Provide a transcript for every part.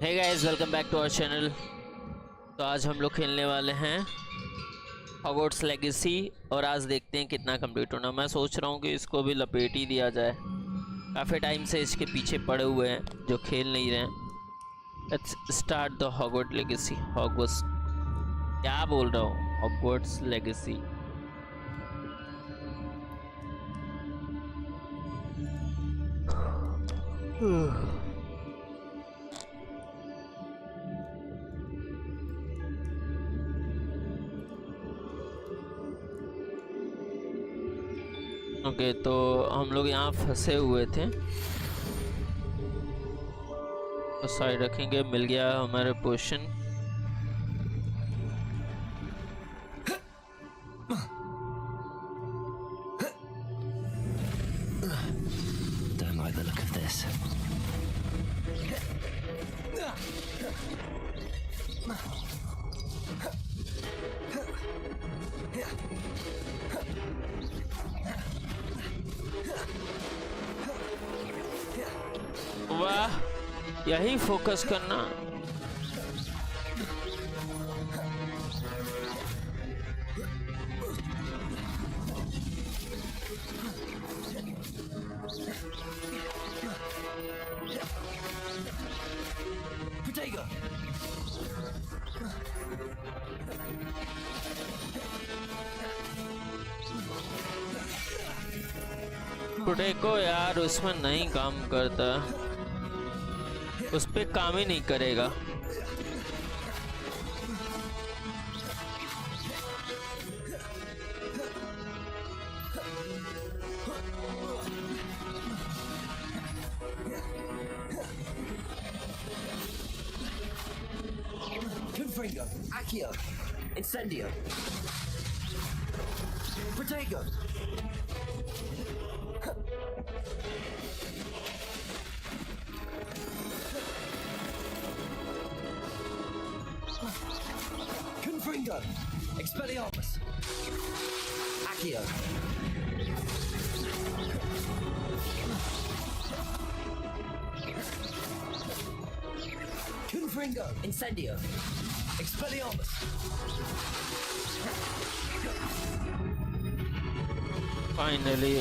Hey guys, welcome back to our channel. तो आज हम लोग खेलने वाले हैं हॉगवर्ट्स लेगेसी और आज देखते हैं कितना कंप्लीट होना। मैं सोच रहा हूँ कि इसको भी लपेट ही दिया जाए। काफ़ी टाइम से इसके पीछे पड़े हुए हैं जो खेल नहीं रहे हैं। Let's start the Hogwarts legacy. Hogwarts क्या बोल रहा हूँ, हॉगवर्ट्स लेगेसी। ओके, तो हम लोग यहाँ फंसे हुए थे। तो साइड रखेंगे, मिल गया हमारे portion. Don't like the look of this. वाह, यही फोकस करना। Potato. को यार उसमें नहीं काम करता, उस पे काम ही नहीं करेगा। Confringo. Accio. Incendio. Potato. Confringo. Expelliarmus. Accio. Confringo. Incendio. Expelliarmus. Finally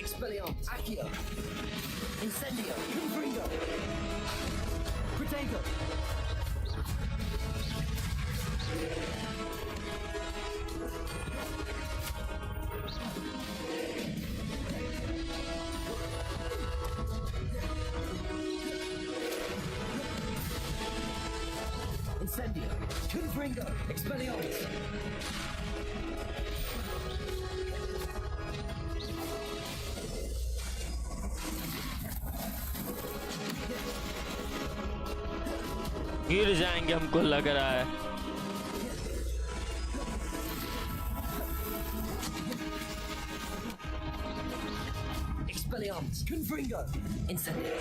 Expelliarmus. Accio. Incendio. Confringo. Potato. Incendio. Confringo. Expelliarmus. गिर जाएंगे, हमको लग रहा है। Expelliarmus. Confringo. Incendio.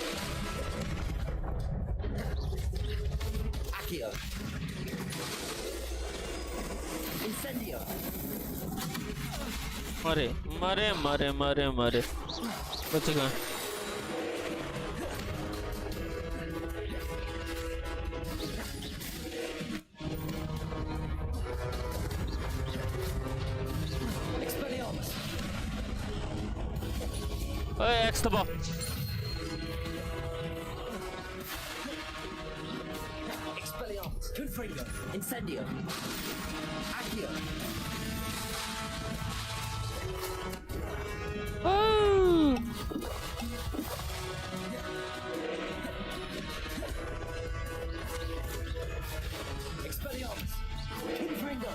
Accio. Incendio. मरे मरे मरे मरे मरे, बच गए। Expelliarmus. ओए, एक्स दबाओ। Expelliarmus. Confringo. Incendio. Accio. Expelliarmus. Confringo.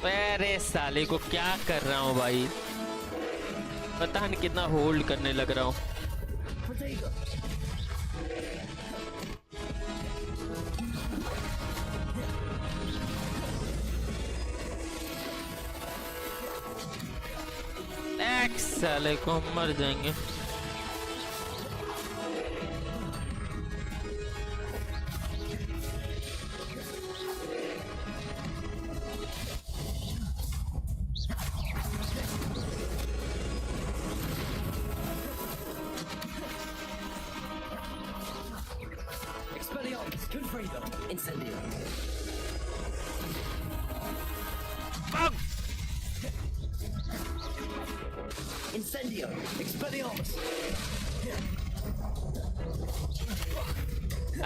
अरे साले को क्या कर रहा हूँ भाई, पता नहीं कितना होल्ड करने लग रहा हूँ। Protego. साले को हम मर जाएंगे। Expelliarmus. Confringo. Incendio. Incendio. Expelliarmus.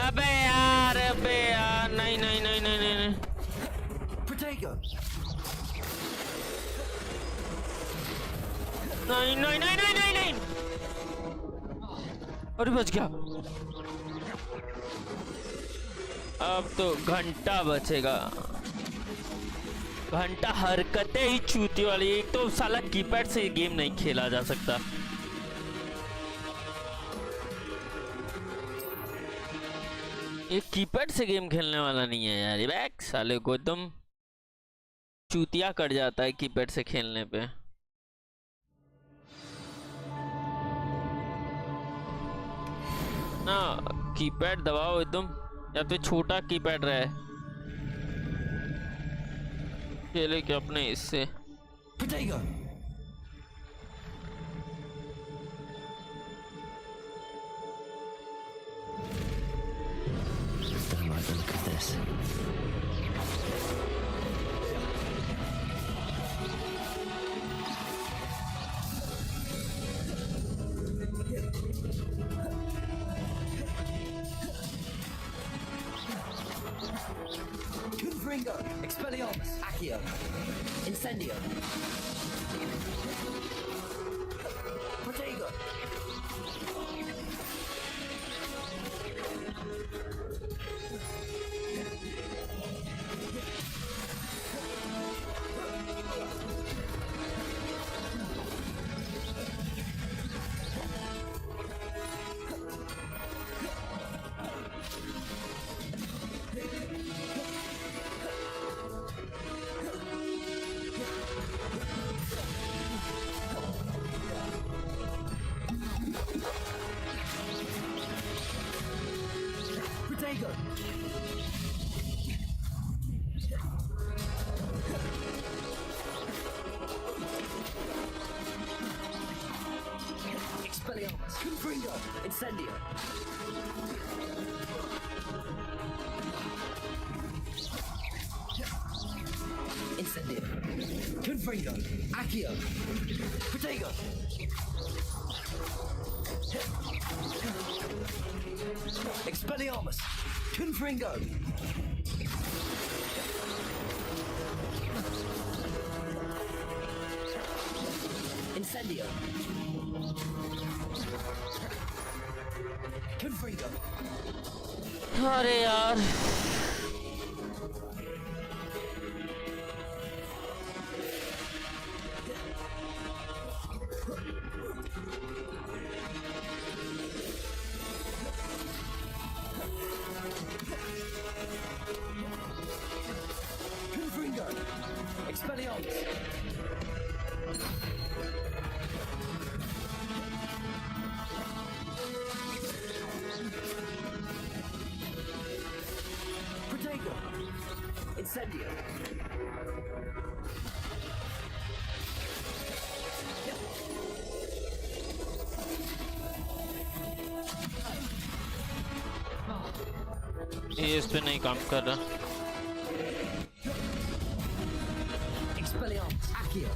अबे यार नहीं नहीं नहीं नहीं नहीं, नहीं। Protego. नहीं नहीं नहीं नहीं नहीं नहीं, अरे बच गया। अब तो घंटा बचेगा, घंटा हरकतें ही चूती वाली। एक तो साला कीपैड से गेम नहीं खेला जा सकता। ये कीपैड से गेम खेलने वाला नहीं है यार, ये बैक साले को एकदम चूतिया कट जाता है कीपैड से खेलने पे। ना कीपैड दबाओ एकदम, या तो छोटा कीपैड रहे खेले के अपने इससे। Protego. Don't like the look of this. Confringo. Expelliarmus. Accio. Incendio. Protego. Protego. Expelliarmus. Confringo. Incendio. Incendio. Confringo. Accio. Protego. Expelliarmus. Confringo. Incendio. Confringo. अरे यार Confringo. Expelliarmus. Protego. Incendio. ये इस पे नहीं काम कर रहा। Expelliarmus. Accio.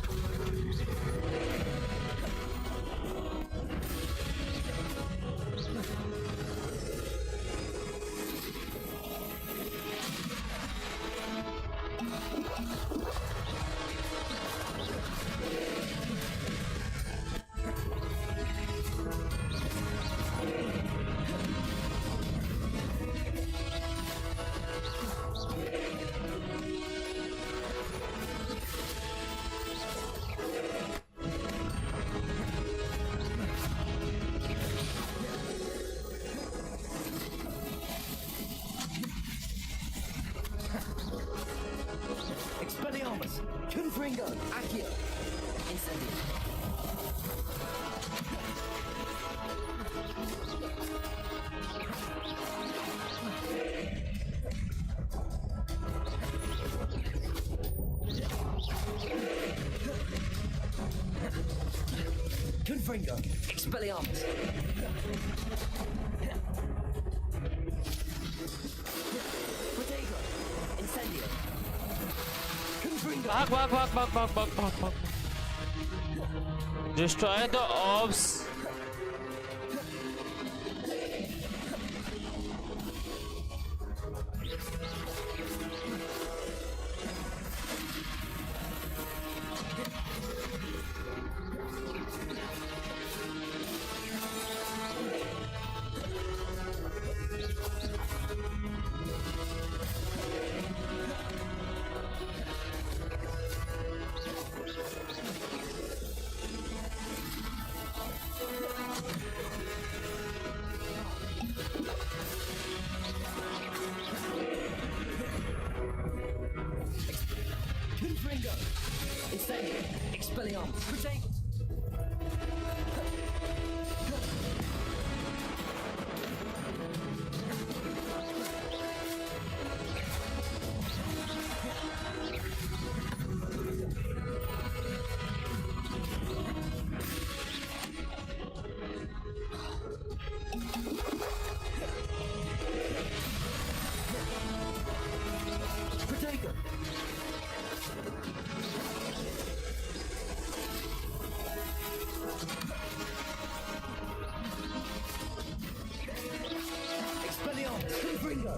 Expelliarmus! Confringo! Accio! Incendio! Confringo! Expelliarmus! Protego! Incendio! Confringo! भाग। Destroy the orbs. Confringo! Incendio! Expelliarmus! Protego! Protego! Expelliarmus! Confringo!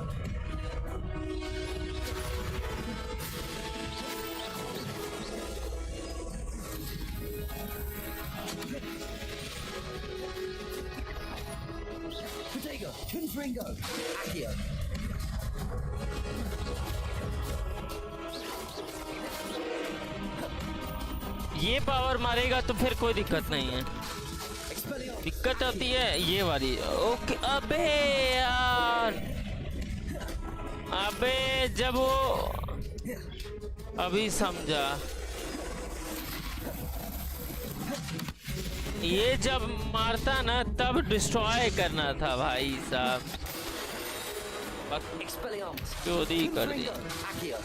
Protego! Confringo! Accio! ये पावर मारेगा तो फिर कोई दिक्कत नहीं है। Expelliarmus! दिक्कत आती है ये वाली। ओके अबे यार, अबे जब वो अभी समझा, ये जब मारता ना तब डिस्ट्रॉय करना था भाई साहब। Expelliarmus! चोरी कर दी। Confringo! Accio!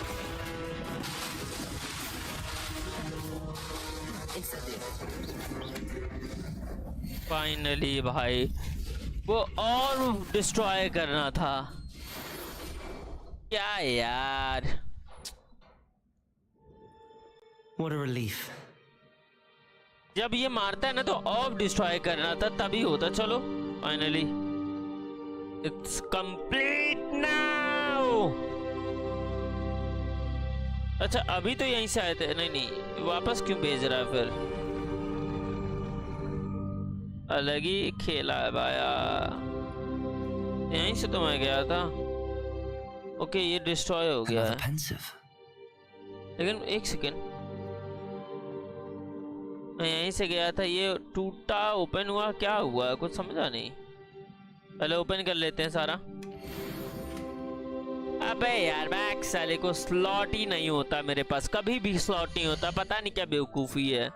Incendio! फाइनली भाई वो और डिस्ट्रॉय करना था। क्या यार, What a relief. जब ये मारता है ना तो ऑफ डिस्ट्रॉय करना था तभी होता। चलो फाइनली इट्स कंप्लीट नाउ। अच्छा अभी तो यहीं से आए थे। नहीं नहीं, वापस क्यों भेज रहा है फिर? अलग ही खेला है भाया। यहीं से तो मैं गया था। ओके ये डिस्ट्रॉय हो गया है, Pensive. लेकिन एक सेकेंड, मैं यहीं से गया था, ये टूटा ओपन हुआ, क्या हुआ कुछ समझा नहीं। पहले ओपन कर लेते हैं सारा। अबे यार बैक साले को स्लॉट ही नहीं होता मेरे पास, कभी भी स्लॉट नहीं होता, पता नहीं क्या बेवकूफ़ी है।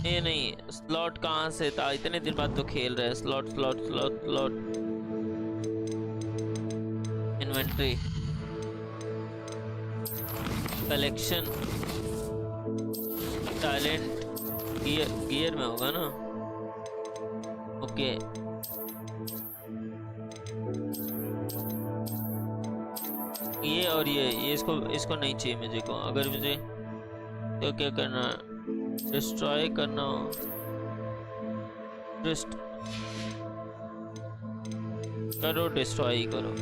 ये नहीं, स्लॉट कहाँ से था? इतने दिन बाद तो खेल रहे हैं। Slot slot slot slot, inventory, collection, talent, gear में होगा ना। ओके ये और ये इसको नहीं चाहिए मुझे को। अगर मुझे तो क्या करना, डिस्ट्रॉय करना, करो डिस्ट्रॉय ही करो।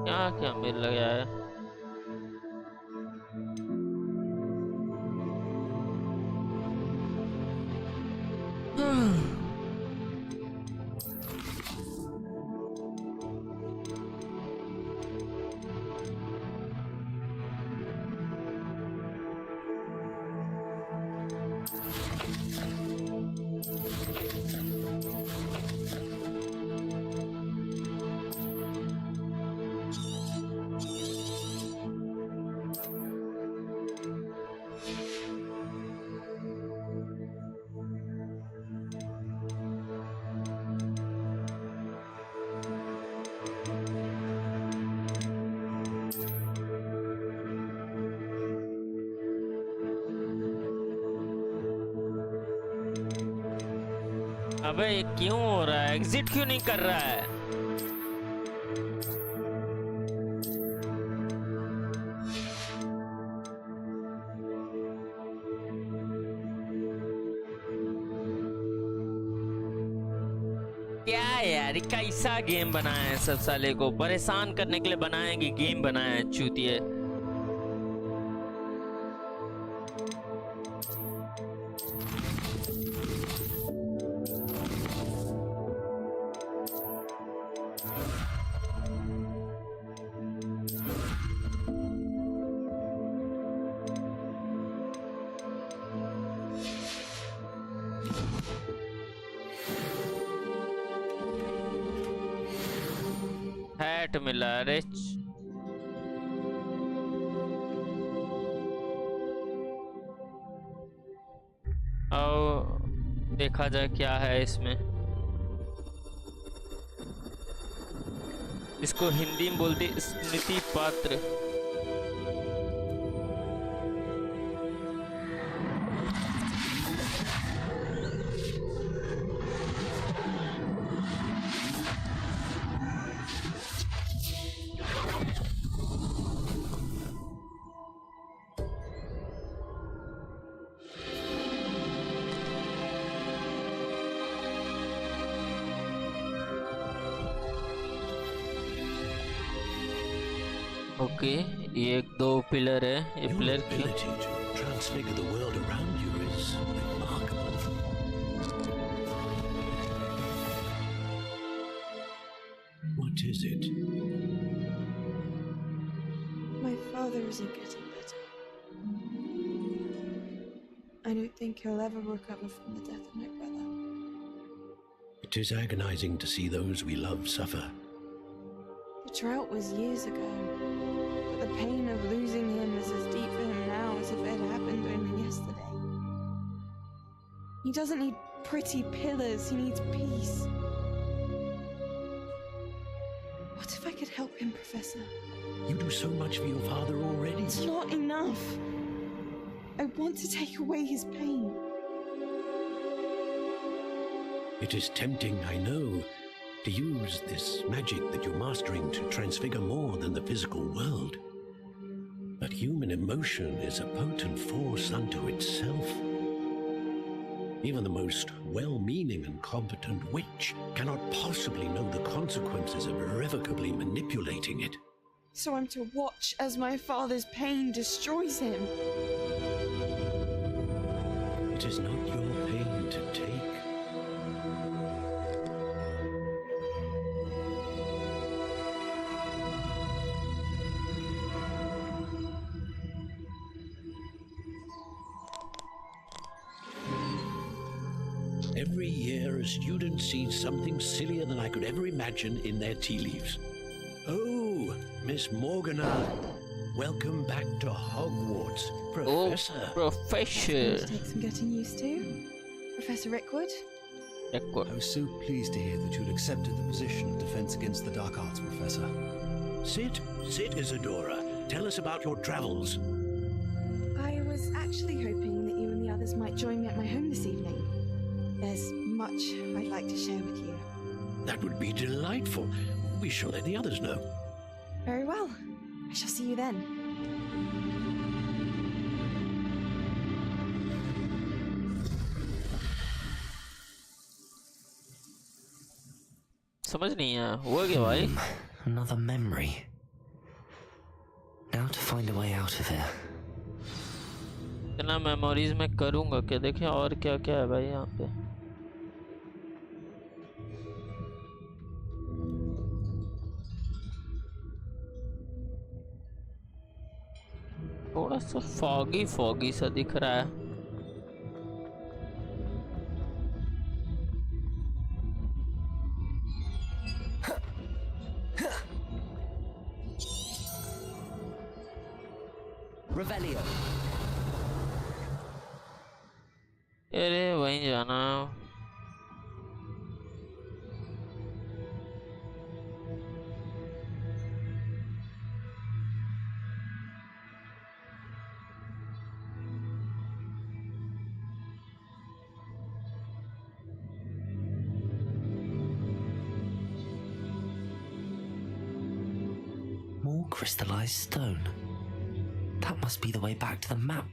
क्या क्या मिल गया है? अबे ये क्यों हो रहा है? एग्जिट क्यों नहीं कर रहा है? क्या है यार, ये कैसा गेम बनाया है? सब साले को परेशान करने के लिए बनाया कि गेम बनाया है चूतिए। हैट मिला रिच। और देखा जाए क्या है इसमें। इसको हिंदी में बोलते स्मृति पात्र। ओके, ये एक दो पिलर है। ये Your पिलर क्यों? ability to transfigure the world around you is remarkable. What is it? My father isn't getting better. I don't think he'll ever recover from the death of my brother. It is agonizing to see those we love suffer. The drought was years ago, but the pain of losing him is as deep for him now as if it had happened only yesterday. He doesn't need pretty pillars, he needs peace. What if I could help him, Professor? You do so much for your father already. It's not enough. I want to take away his pain. It is tempting, I know, to use this magic that you're mastering to transfigure more than the physical world. But human emotion is a potent force unto itself. Even the most well-meaning and competent witch cannot possibly know the consequences of irrevocably manipulating it. So I'm to watch as my father's pain destroys him. It is not your pain to take. Every year, a student sees something sillier than I could ever imagine in their tea leaves. Oh, Miss Morgana, welcome back to Hogwarts, Professor. Oh, Professor. Going to take some getting used to. Professor Rickwood? Record. I was so pleased to hear that you'd accepted the position of Defense Against the Dark Arts, Professor. Sit, Isadora. Tell us about your travels. I was actually hoping that you and the others might join me at my home this evening. There's much I'd like to share with you. That would be delightful. We shall let the others know. Very well. I shall see you then. समझ नहीं आया हुआ क्या भाई? Another memory. Now to find a way out of here. इतना memories में करूंगा क्या? देखें और क्या क्या है भाई यहाँ पे। थोड़ा सा फॉगी फॉगी सा दिख रहा है। Revelio. अरे वहीं जाना। Crystallized stone. That must be the way back to the map.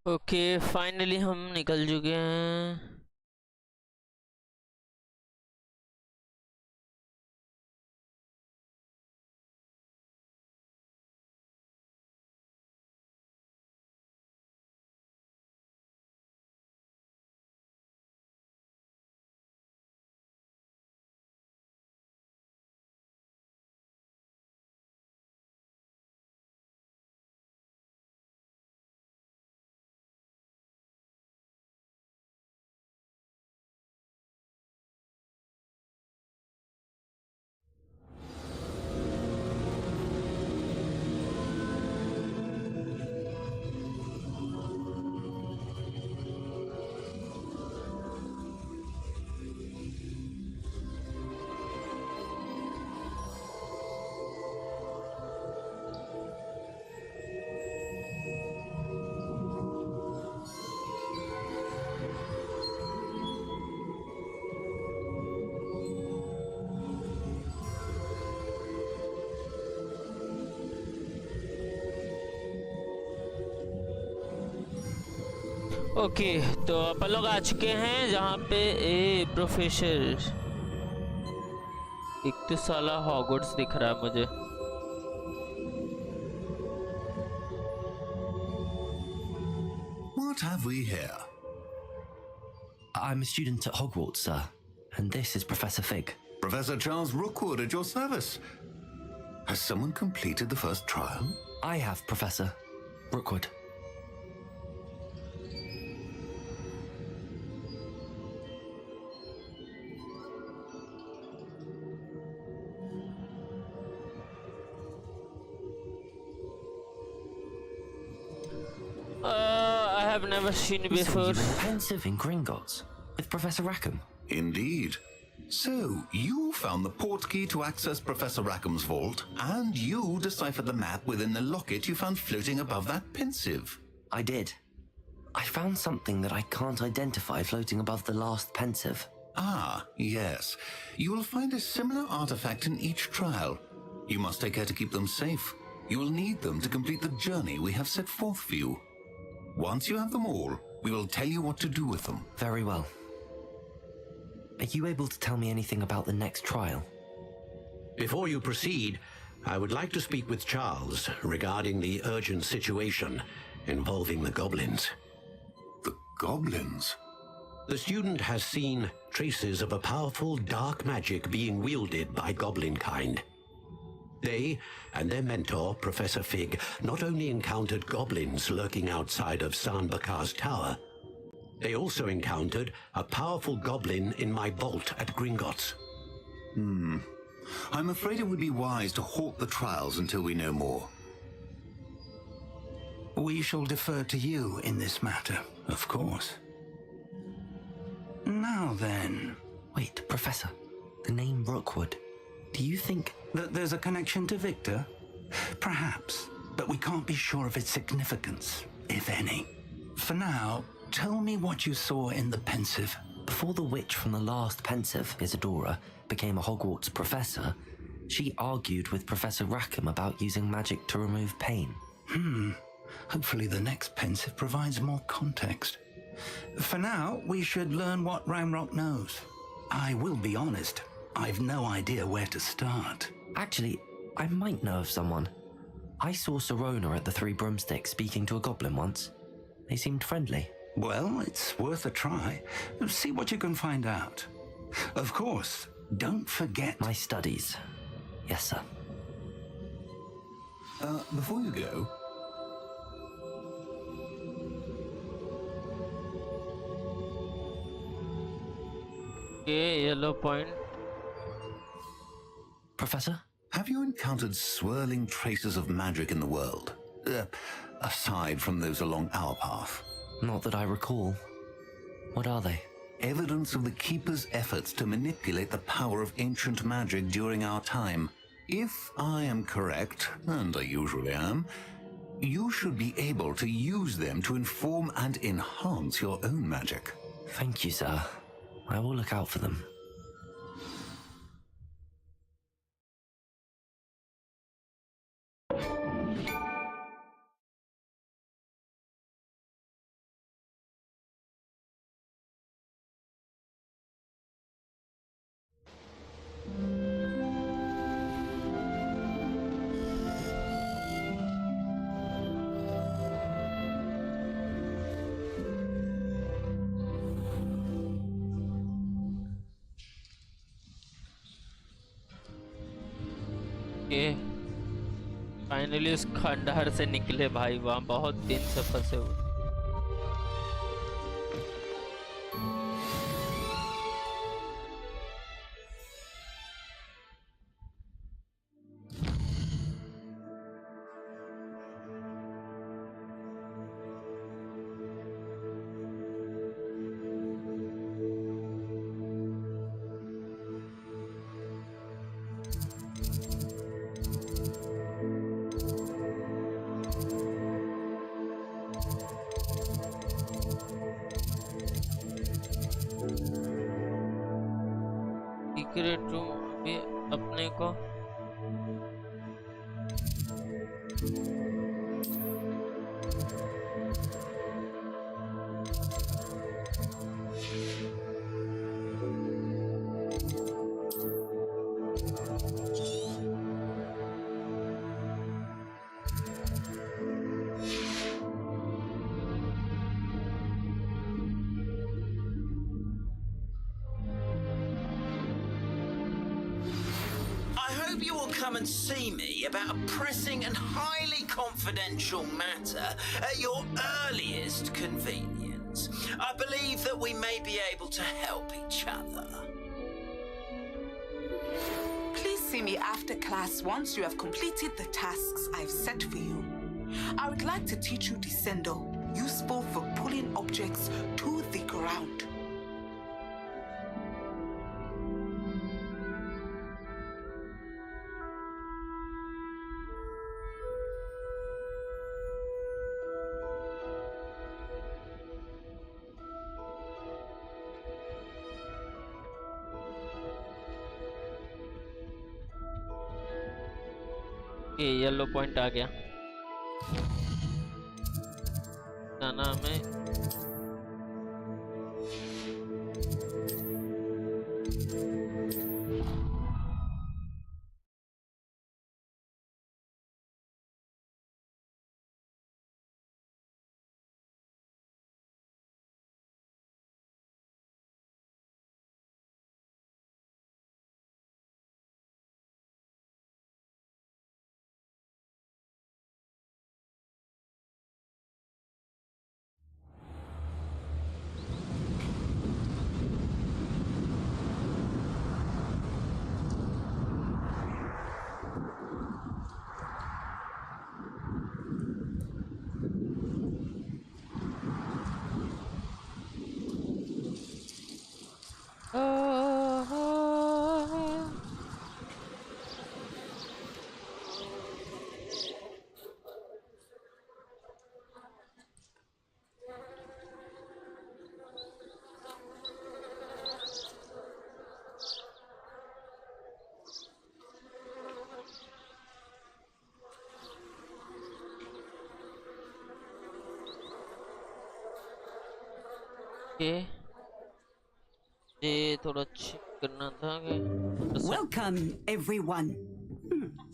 Okay finally हम निकल चुके हैं। ओके तो अपन लोग आ चुके हैं जहाँ पे प्रोफेसर, एक तो साला हॉगवर्ट्स दिख रहा है मुझे। What have we here? I'm a student at Hogwarts, sir, and this is Professor Fig. Professor Charles Rookwood at your service. Has someone completed the first trial? I have, Professor Rookwood. I have never seen it before. Pensive in Gringotts with Professor Rackham. Indeed. So, you found the portkey to access Professor Rackham's vault, and you deciphered the map within the locket you found floating above that pensive. I did. I found something that I can't identify floating above the last pensive. Ah, yes. You will find a similar artifact in each trial. You must take care to keep them safe. You will need them to complete the journey we have set forth for you. Once you have them all, we will tell you what to do with them. Very well. Are you able to tell me anything about the next trial? Before you proceed, I would like to speak with Charles regarding the urgent situation involving the goblins. The goblins? The student has seen traces of a powerful dark magic being wielded by goblin kind. They and their mentor, Professor Fig, not only encountered goblins lurking outside of Sanbakar's tower, they also encountered a powerful goblin in my vault at Gringotts. I'm afraid it would be wise to halt the trials until we know more. We shall defer to you in this matter, of course. Now then... Wait, Professor. The name Rookwood. Do you think... that there's a connection to Victor? Perhaps, but we can't be sure of its significance, if any. For now, tell me what you saw in the pensive. Before the witch from the last pensive, Isadora, became a Hogwarts professor, she argued with Professor Rackham about using magic to remove pain. Hopefully the next pensive provides more context. For now, we should learn what Ramrock knows. I will be honest, I've no idea where to start. Actually, I might know of someone. I saw Serona at the Three Broomsticks speaking to a goblin once. They seemed friendly. Well, it's worth a try. See what you can find out. Of course, don't forget... My studies. Yes, sir. Before you go... Okay, yellow point. Professor? Have you encountered swirling traces of magic in the world? Aside from those along our path? Not that I recall. What are they? Evidence of the Keeper's efforts to manipulate the power of ancient magic during our time. If I am correct, and I usually am, You should be able to use them to inform and enhance your own magic. Thank you, sir. I will look out for them. Finally उस खंडहर से निकले भाई, वहां बहुत दिन से फंसे हुए। सीक्रेट रूम भी अपने को You will come and see me about a pressing and highly confidential matter at your earliest convenience. I believe that we may be able to help each other. Please see me after class once you have completed the tasks I've set for you. I would like to teach you Descendo, useful for pulling objects to the ground. ये yellow point आ गया। जाना हमें ये थोड़ा check करना था कि Welcome, everyone.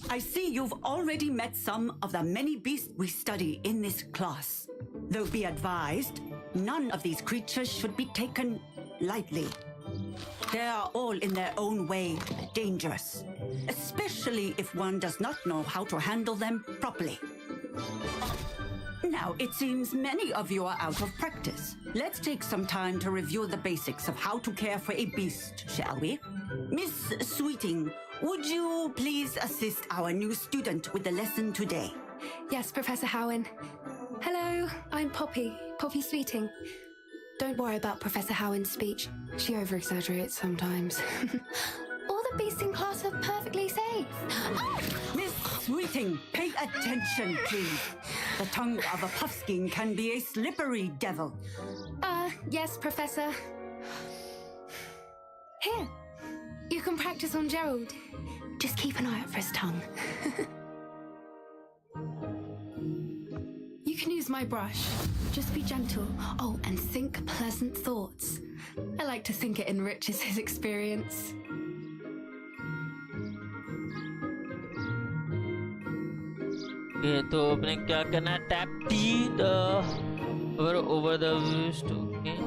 I see you've already met some of the many beasts we study in this class. Though be advised, none of these creatures should be taken lightly. They are all in their own way dangerous, especially if one does not know how to handle them properly. Now, it seems many of you are out of practice. Let's take some time to review the basics of how to care for a beast, shall we? Miss Sweeting, would you please assist our new student with the lesson today? Yes, Professor Howen. Hello, I'm Poppy Sweeting. Don't worry about Professor Howen's speech. She over-exaggerates sometimes. All the beasts in class are perfectly safe. Ah! Miss Sweeting, pay attention, please. The tongue of a puffskein can be a slippery devil. Yes, Professor. Here, you can practice on Gerald. Just keep an eye out for his tongue. You can use my brush. Just be gentle. Oh, and think pleasant thoughts. I like to think it enriches his experience. ये तो अपने क्या करना है? Tap T the over the views to okay.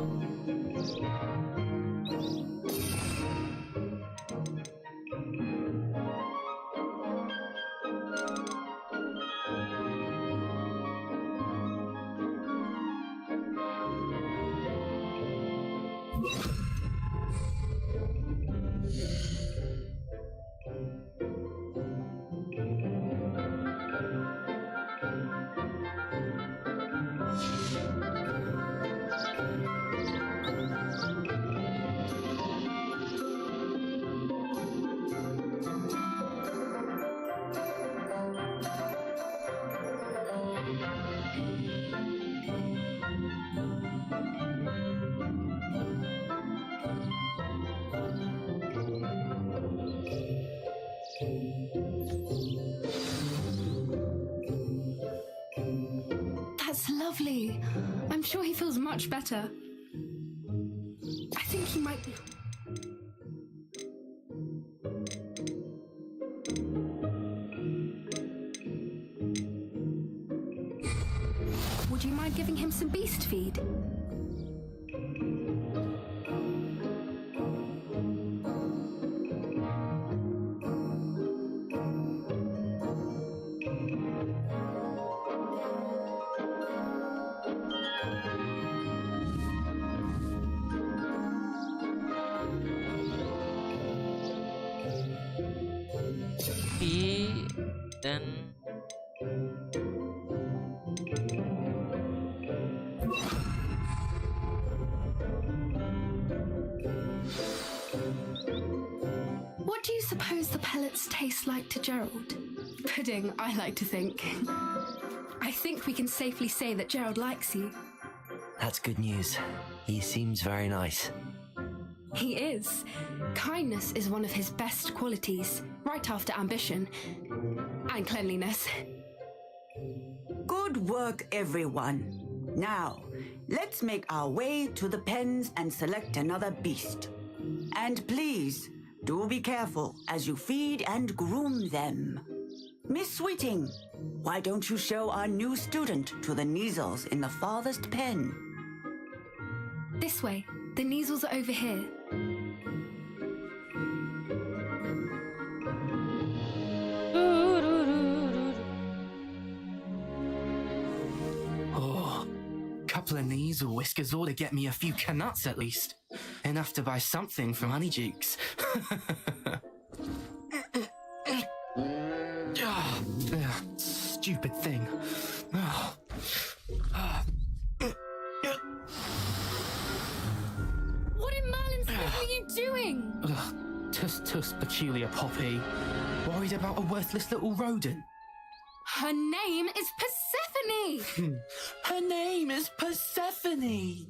That's lovely. I'm sure he feels much better. I think he might be... Would you mind giving him some beast feed? Then What do you suppose the pellets taste like to Gerald? Pudding, I like to think. I think we can safely say that Gerald likes you. That's good news. He seems very nice. He is. Kindness is one of his best qualities, right after ambition and cleanliness. Good work, everyone. Now, let's make our way to the pens and select another beast. And please, do be careful as you feed and groom them. Miss Sweeting, why don't you show our new student to the Neasels in the farthest pen? This way. The Neasels are over here. Oh, couple of Neasel whiskers ought to get me a few canuts at least. Enough to buy something from Honeydukes. Stupid thing. What in Merlin's name are you doing? Tuss, peculiar Poppy. Worried about a worthless little rodent. Her name is Persephone! Her name is Persephone!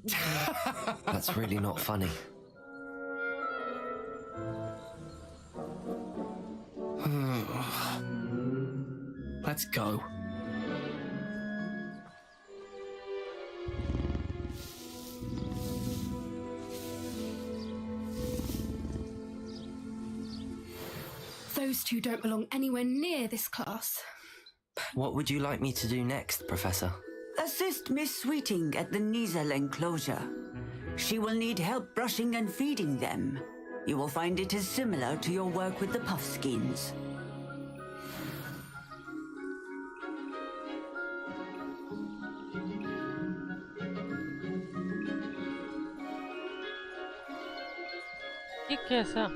That's really not funny. Let's go. Those two don't belong anywhere near this class. What would you like me to do next, Professor? Assist Miss Sweeting at the Neasel enclosure. She will need help brushing and feeding them. You will find it is similar to your work with the puffskins. ये कैसा?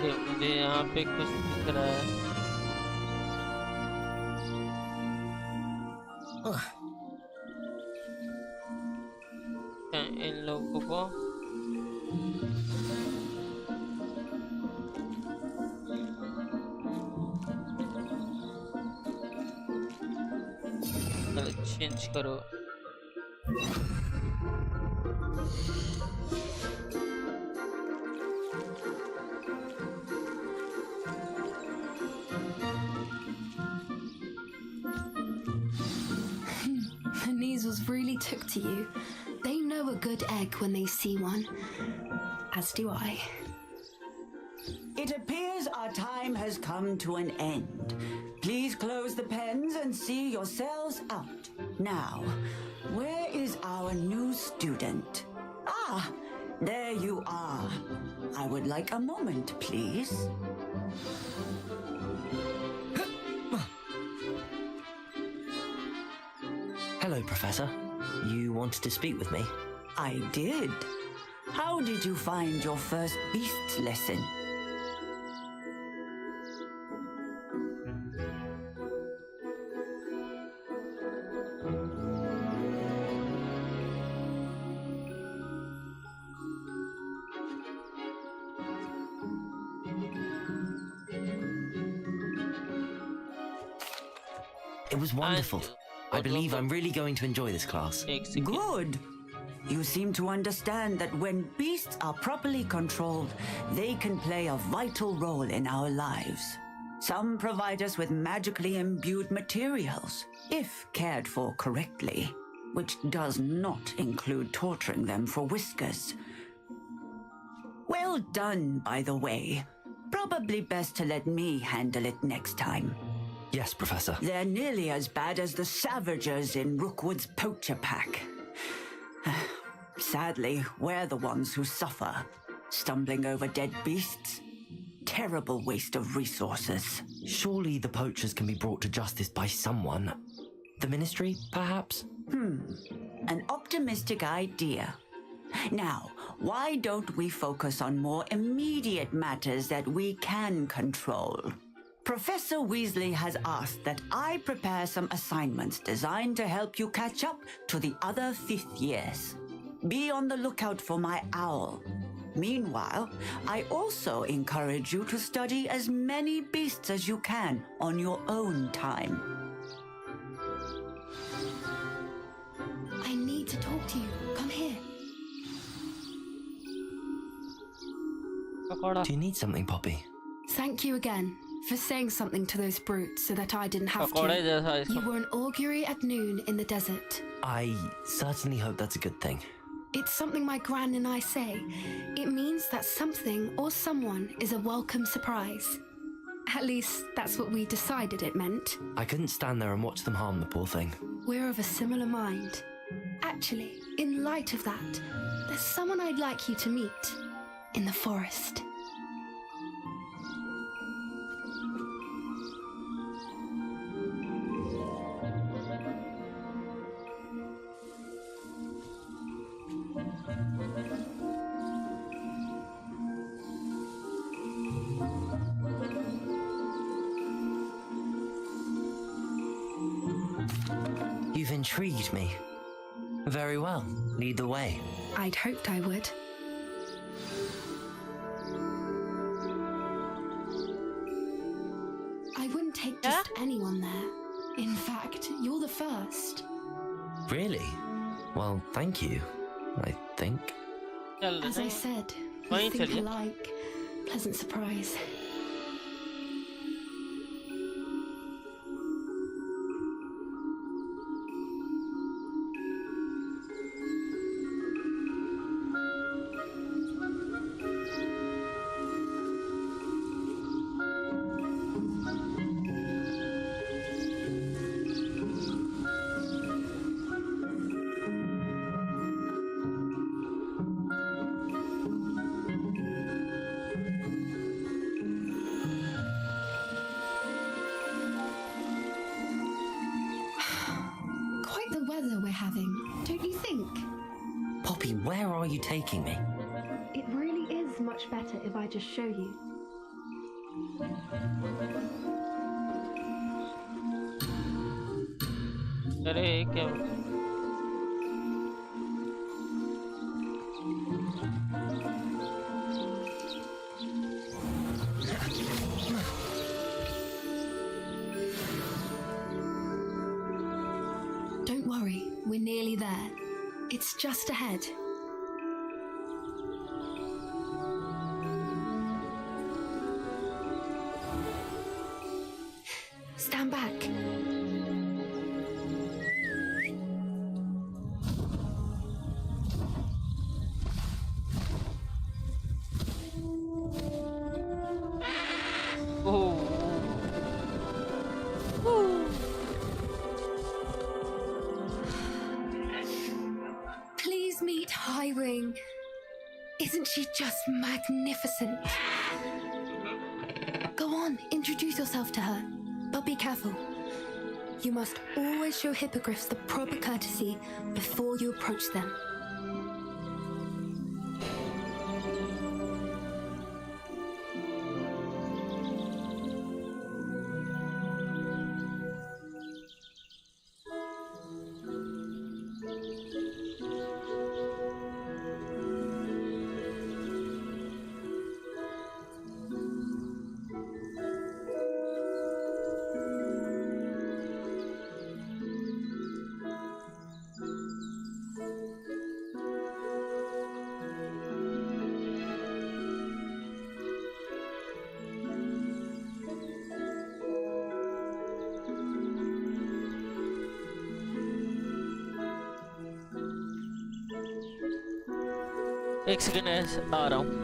मुझे यहाँ पे कुछ दिख रहा है। इन लोगों को चेंज करो। The Neasels really took to you. They know a good egg when they see one. As do I. It appears our time has come to an end. Please close the pens and see yourselves out. Now, where is our new student? Ah, there you are. I would like a moment, please. Hello, Professor. You wanted to speak with me? I did. How did you find your first beasts lesson? It was wonderful. I believe I'm really going to enjoy this class. Good. You seem to understand that when beasts are properly controlled, they can play a vital role in our lives. Some provide us with magically imbued materials, if cared for correctly, which does not include torturing them for whiskers. Well done, by the way. Probably best to let me handle it next time. Yes, Professor. They're nearly as bad as the Savagers in Rookwood's poacher pack. Sadly, we're the ones who suffer, stumbling over dead beasts. Terrible waste of resources. Surely the poachers can be brought to justice by someone. The Ministry, perhaps? An optimistic idea. Now, why don't we focus on more immediate matters that we can control? Professor Weasley has asked that I prepare some assignments designed to help you catch up to the other 5th years. Be on the lookout for my owl. Meanwhile, I also encourage you to study as many beasts as you can on your own time. I need to talk to you. Come here. Do you need something, Poppy? Thank you again for saying something to those brutes so that I didn't have to. You were an augury at noon in the desert. I certainly hope that's a good thing. It's something my gran and I say. It means that something or someone is a welcome surprise. At least, that's what we decided it meant. I couldn't stand there and watch them harm the poor thing. We're of a similar mind. Actually, in light of that, there's someone I'd like you to meet in the forest. You've intrigued me. Very well. Lead the way. I'd hoped I would. I wouldn't take just anyone there. In fact, you're the first. Really? Well, thank you, I think. As I said, we think alike. Pleasant surprise. We're having, don't you think? Poppy, where are you taking me? It really is much better if I just show you. अरे क्या Don't worry, we're nearly there. It's just ahead. Stand back. Please meet Highwing. Isn't she just magnificent? Go on, introduce yourself to her. But be careful. You must always show hippogriffs the proper courtesy before you approach them. एक second आ रहा हूँ।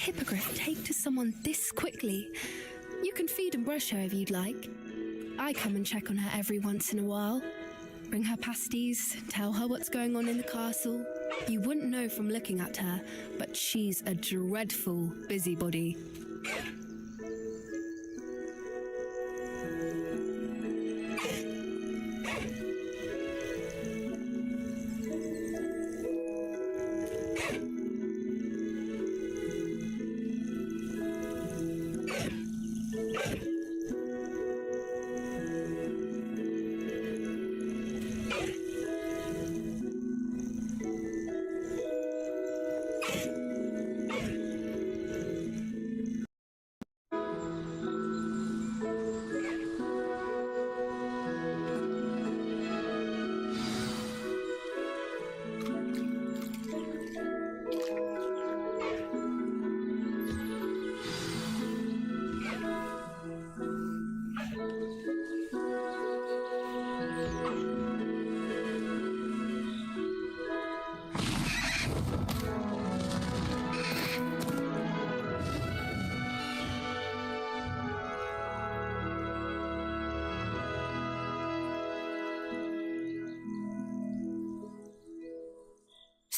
hippogriff take to someone this quickly? You can feed and brush her if you'd like. I come and check on her every once in a while. Bring her pasties, tell her what's going on in the castle. You wouldn't know from looking at her, but she's a dreadful busybody.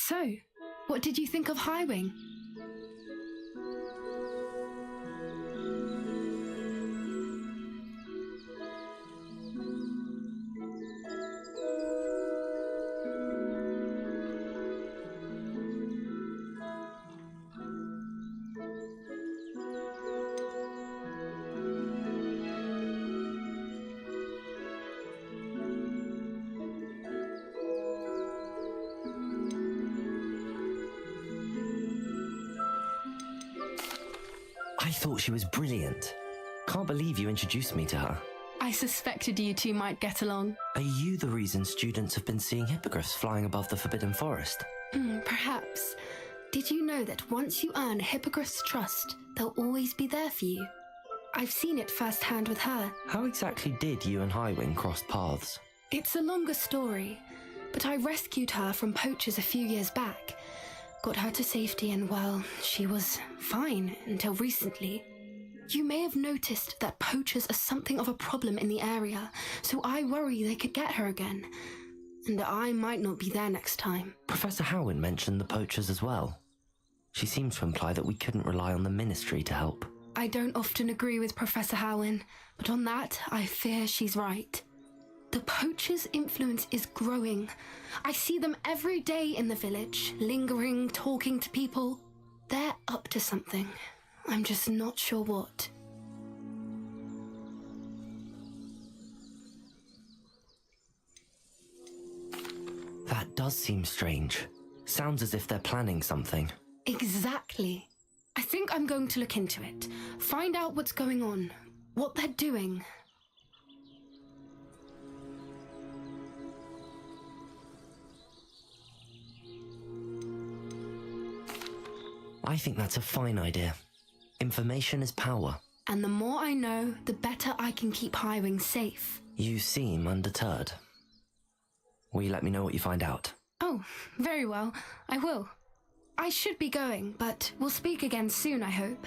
So, what did you think of Highwing? I thought she was brilliant. Can't believe you introduced me to her. I suspected you two might get along. Are you the reason students have been seeing hippogriffs flying above the Forbidden Forest? Perhaps. Did you know that once you earn a hippogriff's trust, they'll always be there for you? I've seen it firsthand with her. How exactly did you and Highwing cross paths? It's a longer story, but I rescued her from poachers a few years back. Got her to safety and, well, she was fine until recently. You may have noticed that poachers are something of a problem in the area, so I worry they could get her again. And I might not be there next time. Professor Howin mentioned the poachers as well. She seemed to imply that we couldn't rely on the ministry to help. I don't often agree with Professor Howin, but on that, I fear she's right. The poachers' influence is growing. I see them every day in the village, lingering, talking to people. They're up to something. I'm just not sure what. That does seem strange. Sounds as if they're planning something. Exactly. I think I'm going to look into it. Find out what's going on, what they're doing. I think that's a fine idea. Information is power. And the more I know, the better I can keep Highwing safe. You seem undeterred. Will you let me know what you find out? Oh, very well. I will. I should be going, but we'll speak again soon, I hope.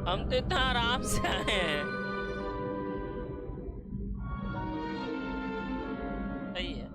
हम तो इतना आराम से आए हैं। सही है।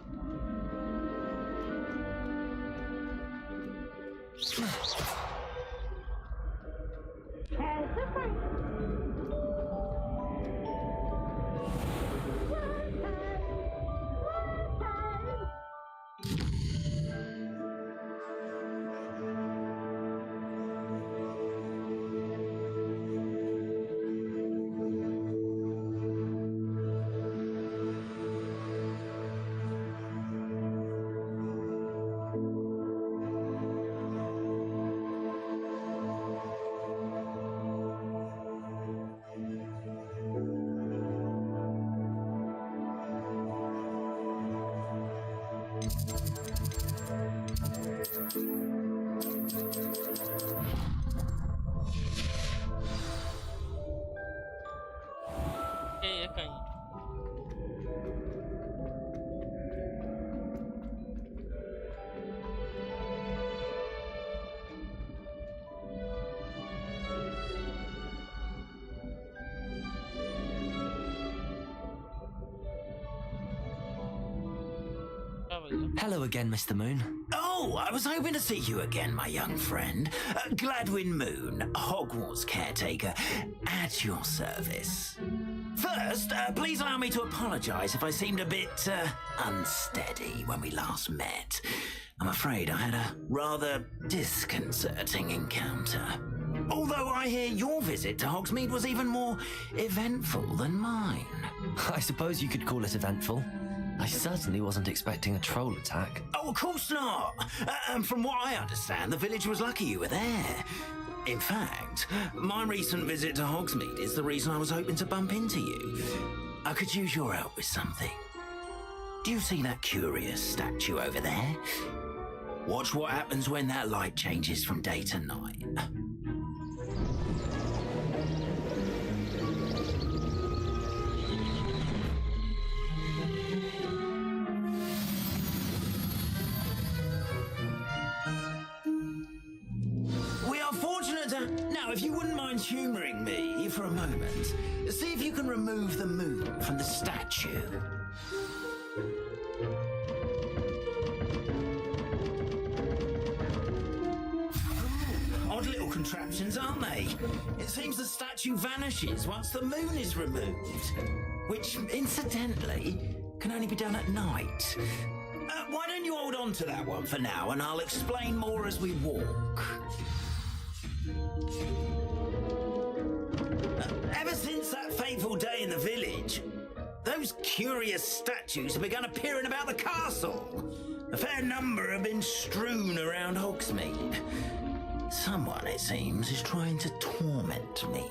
ये कहीं Hello again, Mr. Moon. Oh, I was hoping to see you again, my young friend. Gladwin Moon, Hogwarts caretaker, at your service. First, please allow me to apologise if I seemed a bit unsteady when we last met. I'm afraid I had a rather disconcerting encounter. Although I hear your visit to Hogsmeade was even more eventful than mine. I suppose you could call it eventful. I certainly wasn't expecting a troll attack. Oh, of course not. And from what I understand, the village was lucky you were there. In fact, my recent visit to Hogsmeade is the reason I was hoping to bump into you. I could use your help with something. Do you see that curious statue over there? Watch what happens when that light changes from day to night. Now, if you wouldn't mind humouring me for a moment, see if you can remove the moon from the statue. Odd little contraptions, aren't they? It seems the statue vanishes once the moon is removed, which, incidentally, can only be done at night. Why don't you hold on to that one for now, and I'll explain more as we walk. Ever since that fateful day in the village, those curious statues have begun appearing about the castle. A fair number have been strewn around Hogsmeade. Someone, it seems, is trying to torment me.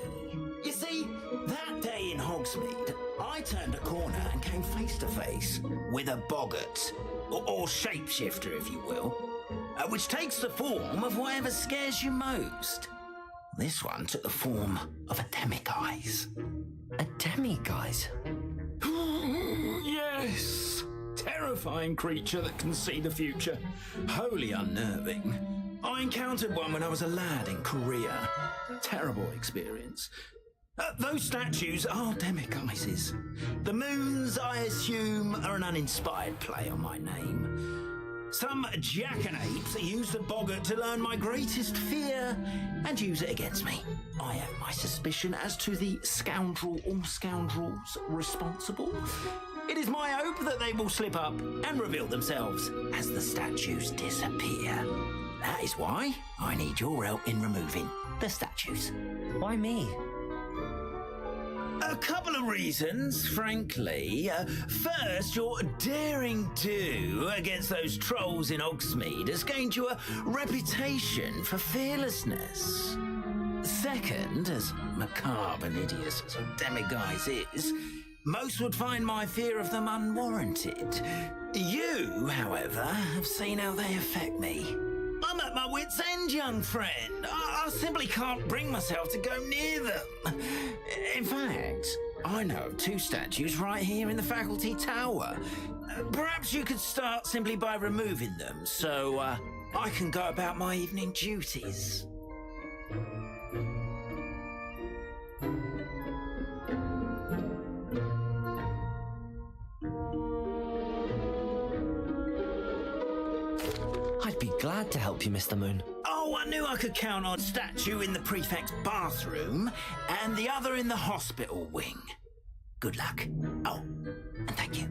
You see, that day in Hogsmeade, I turned a corner and came face to face with a boggart, or shapeshifter, if you will, which takes the form of whatever scares you most. This one took the form of a demiguise. A demiguise? Yes! Terrifying creature that can see the future. Wholly unnerving. I encountered one when I was a lad in Korea. Terrible experience. Those statues are demiguises. The moons, I assume, are an uninspired play on my name. Some jackanapes used the boggart to learn my greatest fear and use it against me. I have my suspicion as to the scoundrel or scoundrels responsible. It is my hope that they will slip up and reveal themselves as the statues disappear. That is why I need your help in removing the statues. Why me? A couple of reasons, frankly. First, your daring do against those trolls in Hogsmeade has gained you a reputation for fearlessness. Second, as macabre and hideous as a demiguise is, most would find my fear of them unwarranted. You, however, have seen how they affect me. I'm at my wit's end, young friend. I simply can't bring myself to go near them. In fact, I know of two statues right here in the faculty tower. Perhaps you could start simply by removing them so I can go about my evening duties. glad to help you, Mr. Moon. Oh, I knew I could count on a statue in the prefect's bathroom and the other in the hospital wing. Good luck. Oh, and thank you.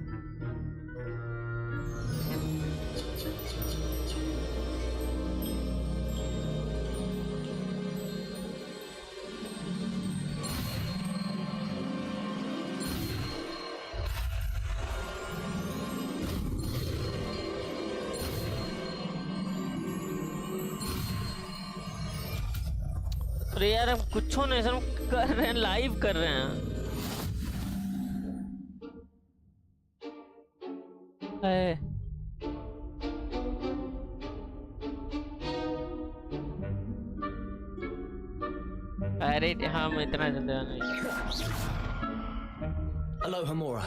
अरे यार हम कुछ नहीं sir कर रहे हैं live कर रहे हैं अरे हम इतना जल्दी नहीं Hello, Hamura.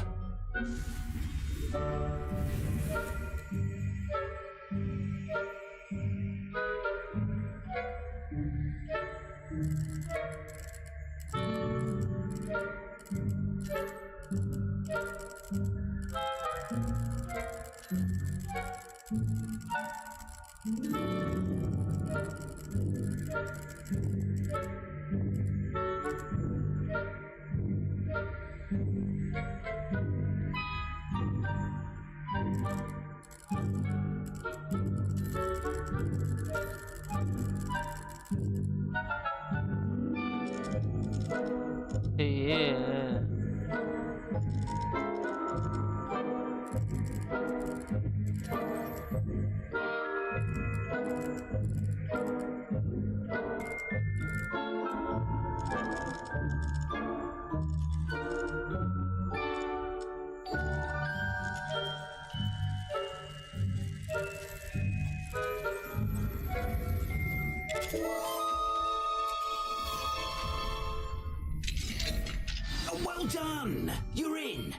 Well done! You're in.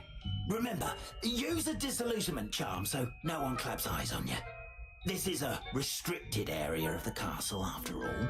Remember, use a disillusionment charm so no one claps eyes on you. This is a restricted area of the castle, after all.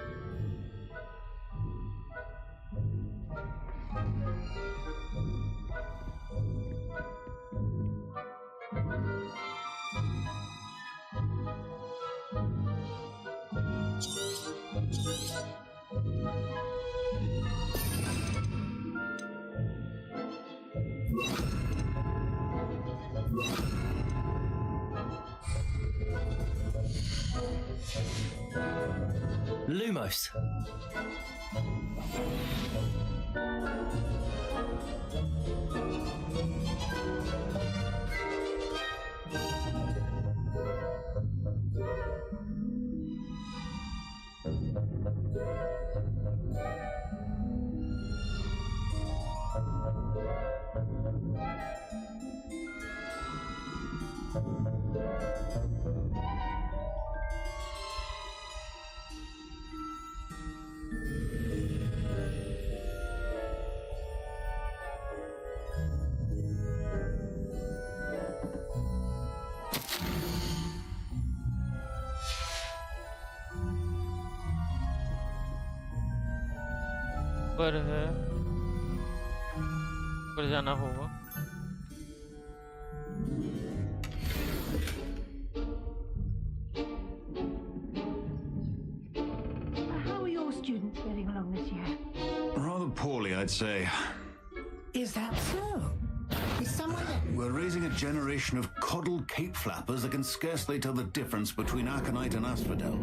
Lumos. पर है पर जाना होगा How are your students getting along this year? Rather poorly, I'd say. Is that so? Is someone... We're raising a generation of coddled cape flappers that can scarcely tell the difference between aconite and asphodel.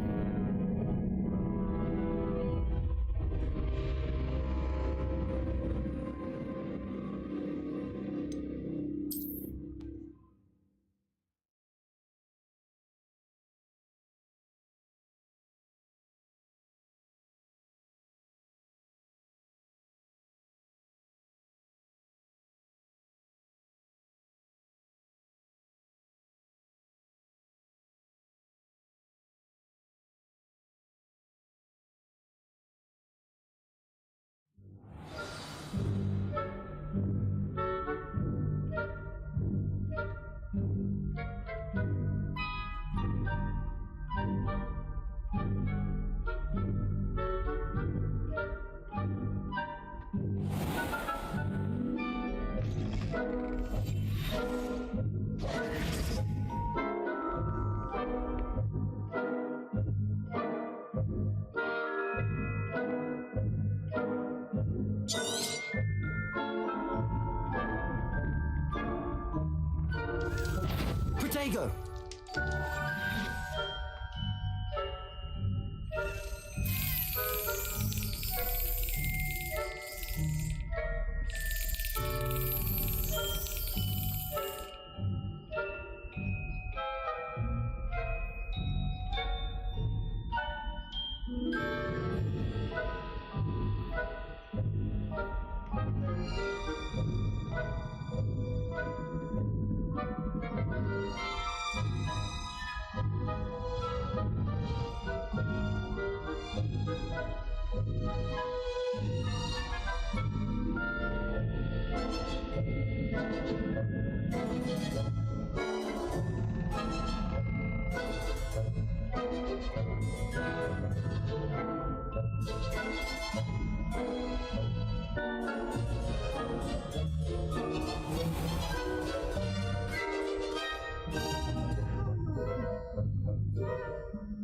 Protego!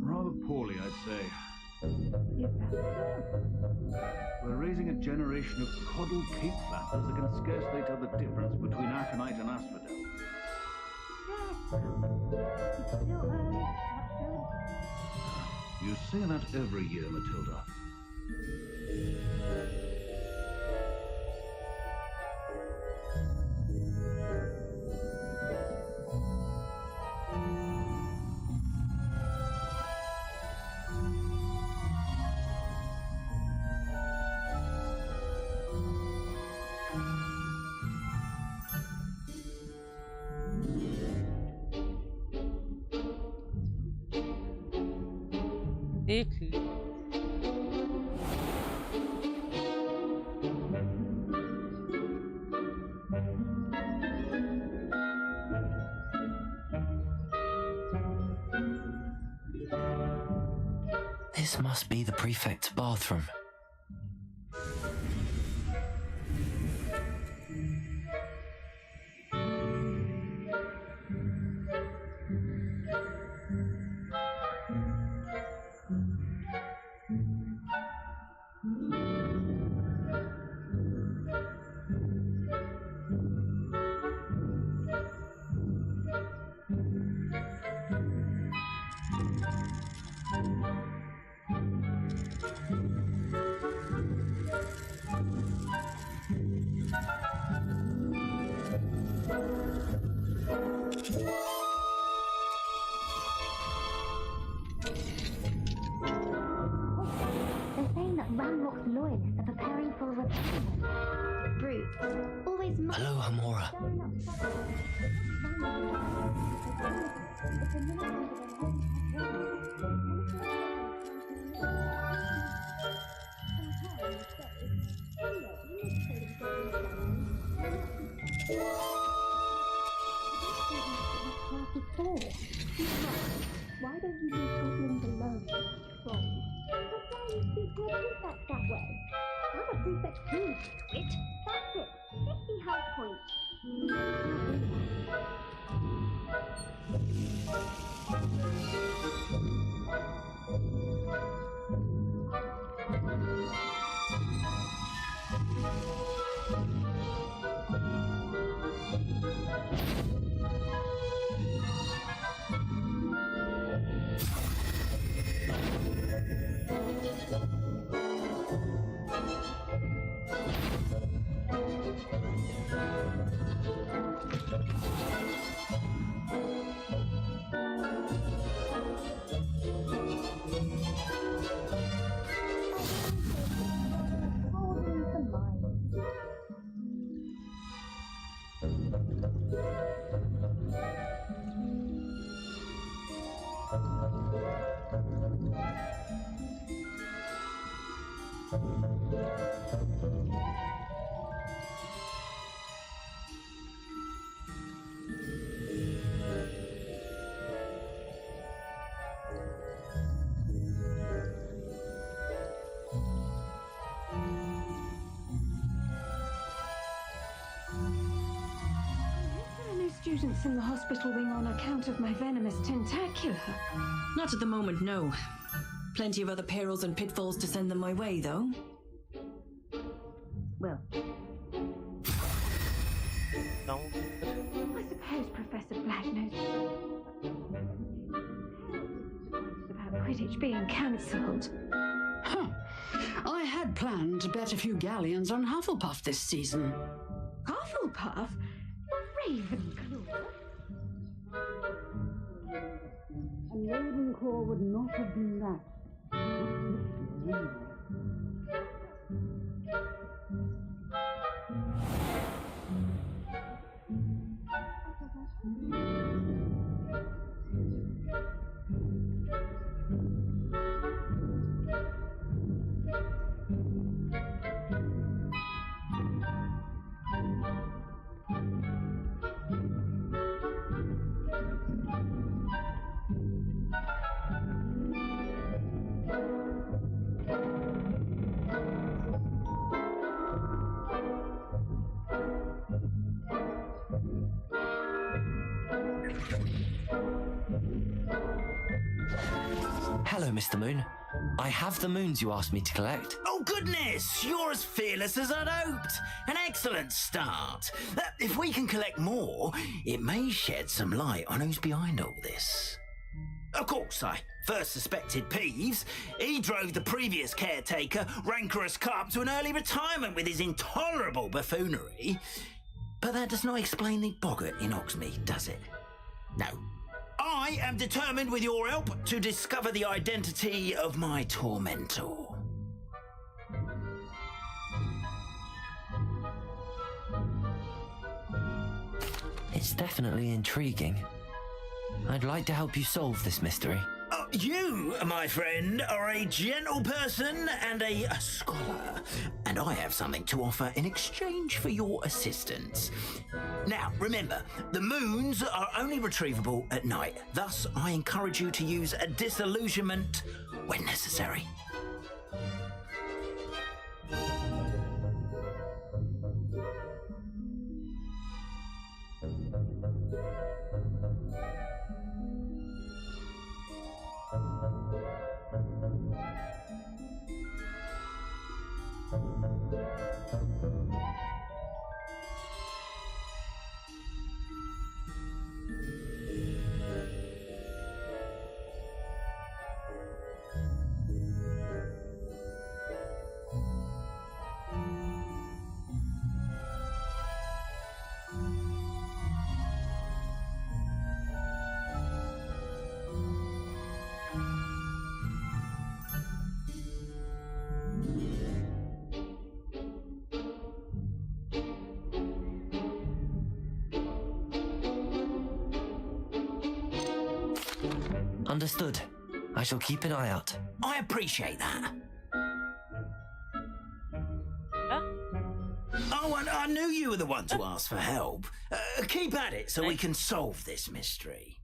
Rather poorly, I'd say. We're raising a generation of coddled cape flappers that can scarcely tell the difference between aconite and asphodel. You say that every year, Matilda. देख ली। This must be the prefect's bathroom. Hello, Hamora. Why don't you leave goblins alone? Trolls. But why you speak to a prefect that way? I'm a prefect too, twit. That's it. 50 health points. Students in the hospital wing on account of my venomous tentacula. Not at the moment, no. Plenty of other perils and pitfalls to send them my way, though. Well. I suppose Professor Black knows about Quidditch being cancelled. Huh. I had planned to bet a few galleons on Hufflepuff this season. Hufflepuff? Ravenclaw? And Ravenclaw would not have been that. Hello, Mr. Moon. I have the moons you asked me to collect. Oh, goodness! You're as fearless as I'd hoped. An excellent start. If we can collect more, it may shed some light on who's behind all this. Of course, I first suspected Peeves. He drove the previous caretaker, Rancorous Carp, to an early retirement with his intolerable buffoonery. But that does not explain the boggart in Hogsmeade, does it? No. I am determined, with your help, to discover the identity of my tormentor. It's definitely intriguing. I'd like to help you solve this mystery. You, my friend, are a gentle person and a scholar, and I have something to offer in exchange for your assistance. Now, remember, the moons are only retrievable at night. Thus, I encourage you to use a disillusionment when necessary. Understood. I shall keep an eye out. I appreciate that. Oh, and I knew you were the one to ask for help. Keep at it so we can solve this mystery.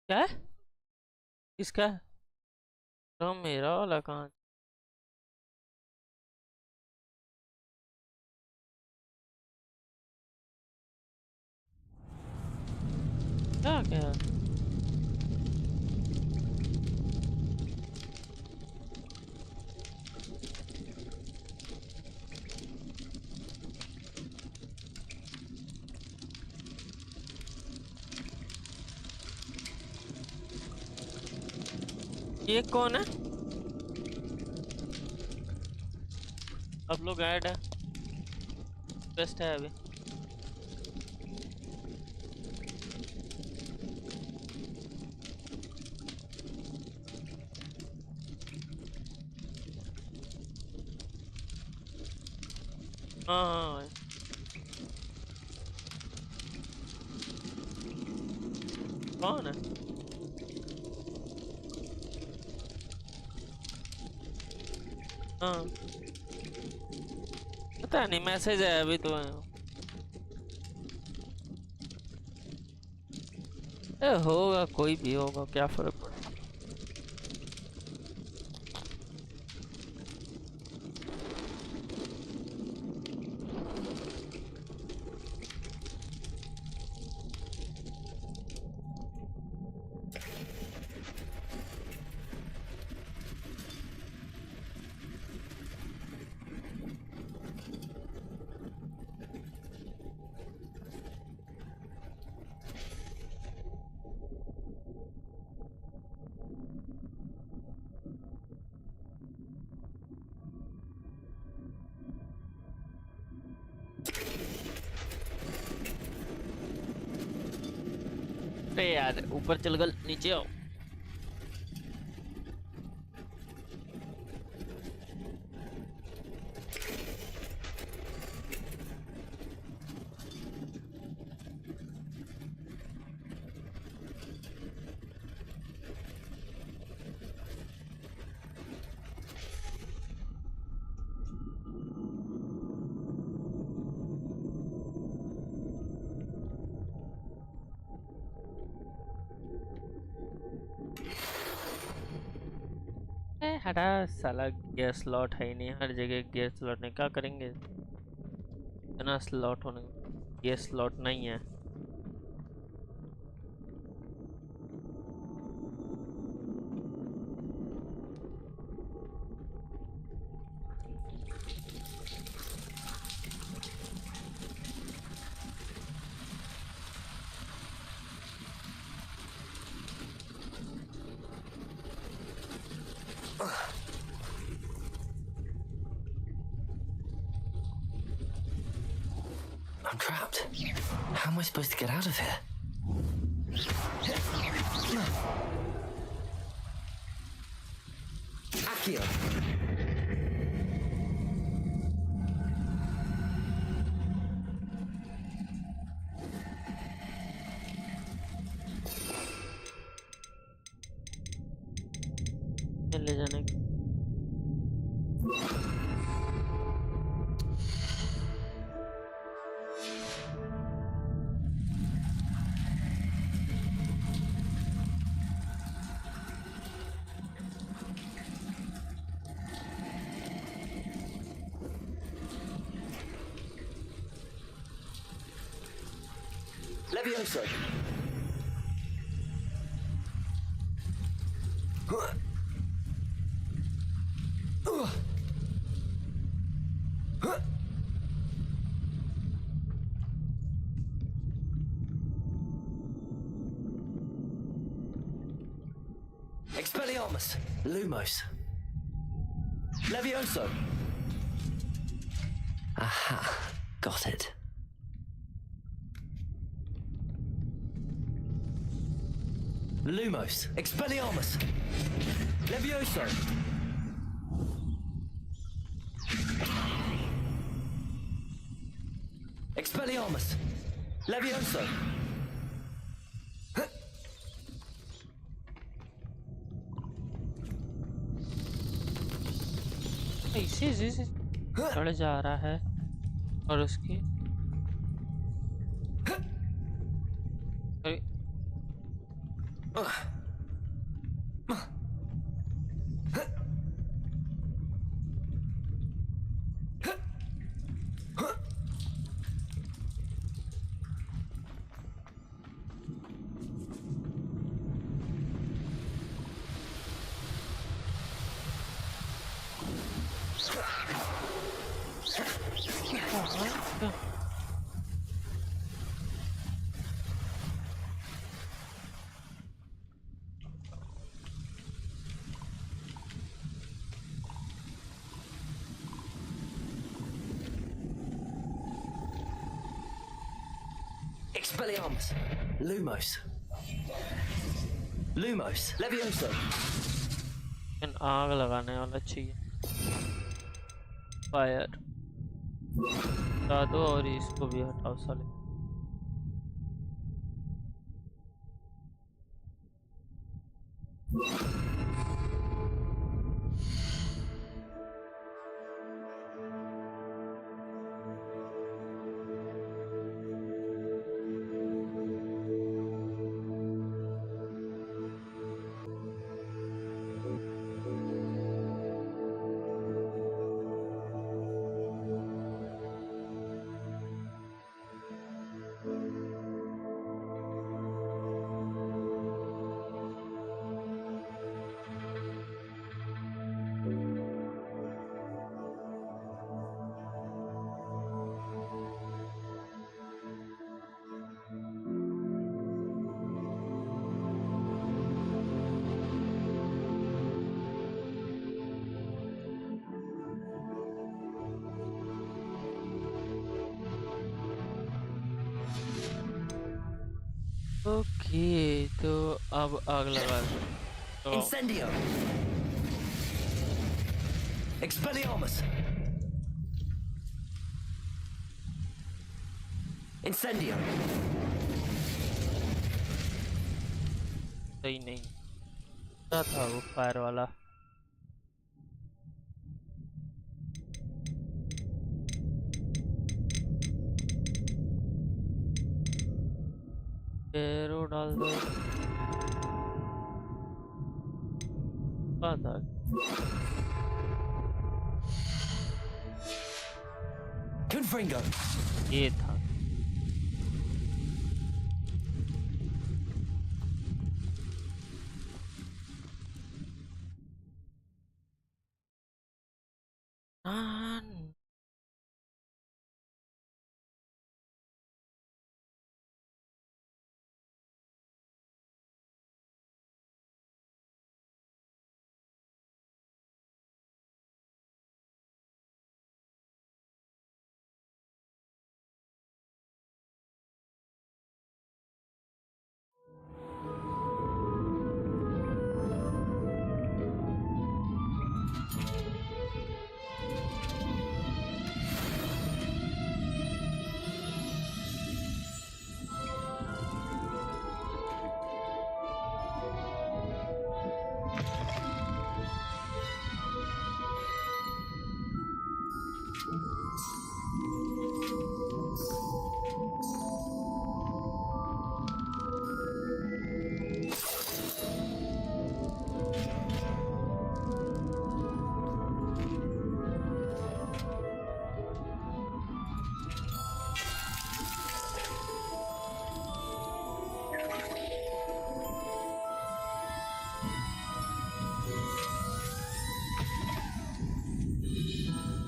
क्या है? किसका? तो मेरा वाला कहाँ? क्या क्या? ये कौन है? अब लोग ऐड है, बेस्ट है अभी। हाँ कौन है? हाँ पता नहीं, मैसेज है अभी तो। होगा, कोई भी होगा, क्या फर्क पड़ता। अरे यार ऊपर चल गल, नीचे आओ। हटा साला, गैस स्लॉट है ही नहीं, हर जगह गैस स्लॉट नहीं, क्या करेंगे इतना स्लॉट होने, गैस स्लॉट नहीं है। I'm trapped. How am I supposed to get out of here? Accio! ले जाने की Levioso! Expelliarmus! Lumos! Levioso! Aha! Got it. Lumos! Expelliarmus! Levioso! Expelliarmus! Levioso! इसी चढ़ जा रहा है और उसकी Expelliarmus! Lumos! Lumos! Levioso! इन आग लगाने वाला चाहिए, फायर हटा दो और इसको भी हटाओ साले। ओके, तो अब आग लगा दो। Incendio! Expelliarmus! Incendio! सही नहीं क्या था वो फायर वाला। एरो डाल दो। क्या था? Confringo! ये था।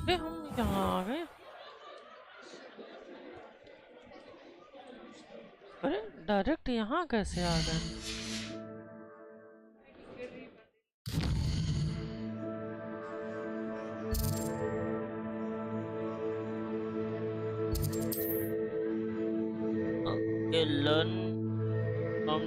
अरे हम यहाँ आ गए। अरे डायरेक्ट यहाँ कैसे आ गए? Okay, learn from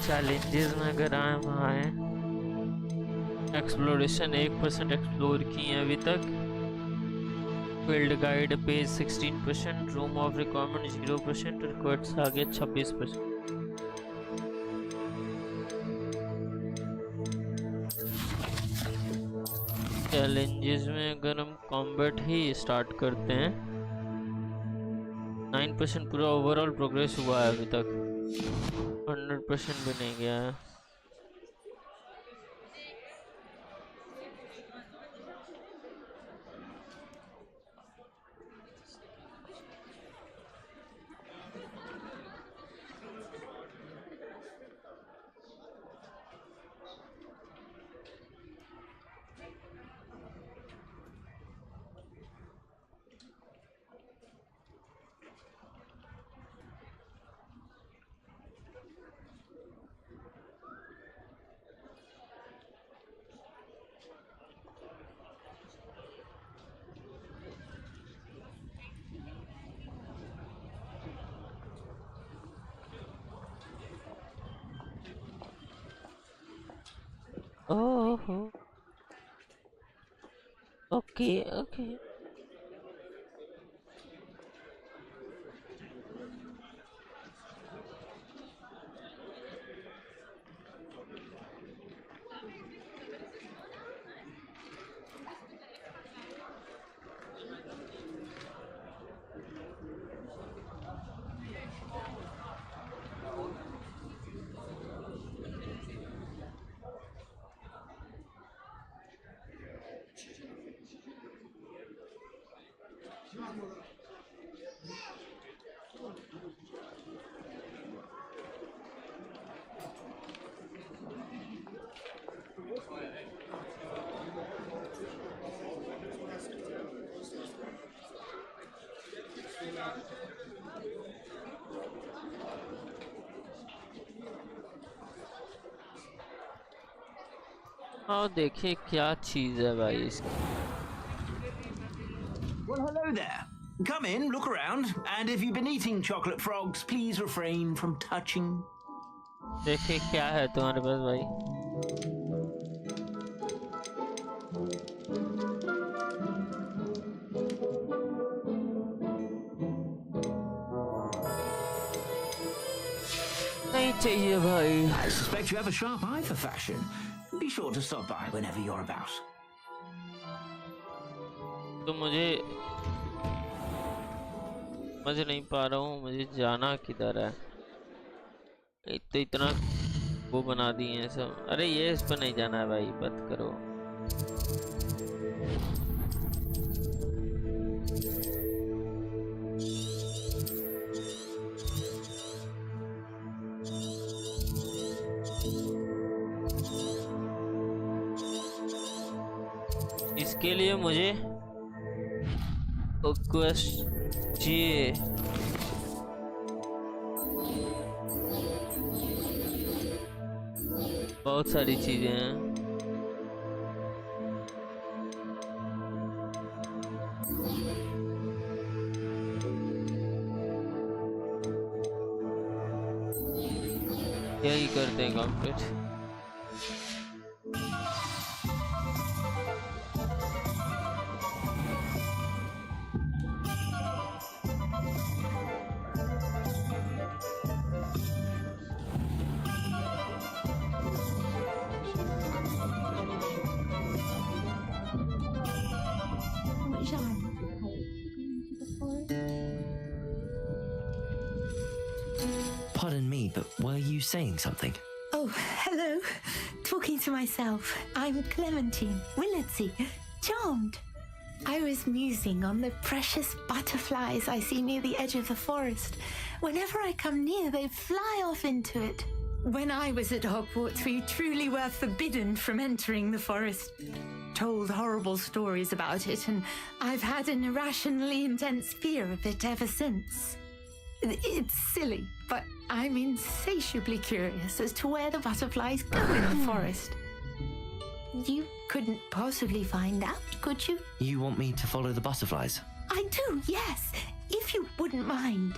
चैलेंजेस में अगर हम आए, एक्सप्लोरेशन 1% एक्सप्लोर की है अभी तक। Field guide page 16%, room of requirement 0%, request आ गया 26%। चैलेंजेस में अगर हम कॉम्बैट ही स्टार्ट करते हैं, 9% पूरा ओवरऑल प्रोग्रेस हुआ है अभी तक, 100% भी नहीं गया है। ओहो Okay, okay. और देखिए क्या चीज है भाई इसकी। Well, hello there. Come in, look around, and if you've been eating chocolate frogs, please refrain from touching. देखिए क्या है तुम्हारे पास भाई। नहीं चाहिए भाई। I suspect you have a sharp eye for fashion. Be sure to stop by whenever you're about. तो मुझे समझ नहीं पा रहा हूँ मुझे जाना किधर है। तो इतना वो बना दिए हैं सब। अरे ये इस पर नहीं जाना है भाई, बंद करो। इसके लिए मुझे क्वेस्ट चाहिए। बहुत सारी चीजें हैं। यही करते हैं complete. Pardon me, but were you saying something? Oh, hello. Talking to myself. I'm Clementine Willardsey. Charmed. I was musing on the precious butterflies I see near the edge of the forest. Whenever I come near, they fly off into it. When I was at Hogwarts, we truly were forbidden from entering the forest. Told horrible stories about it, and I've had an irrationally intense fear of it ever since. It's silly, but I'm insatiably curious as to where the butterflies go in the forest. You couldn't possibly find out, could you? You want me to follow the butterflies? I do, yes, if you wouldn't mind.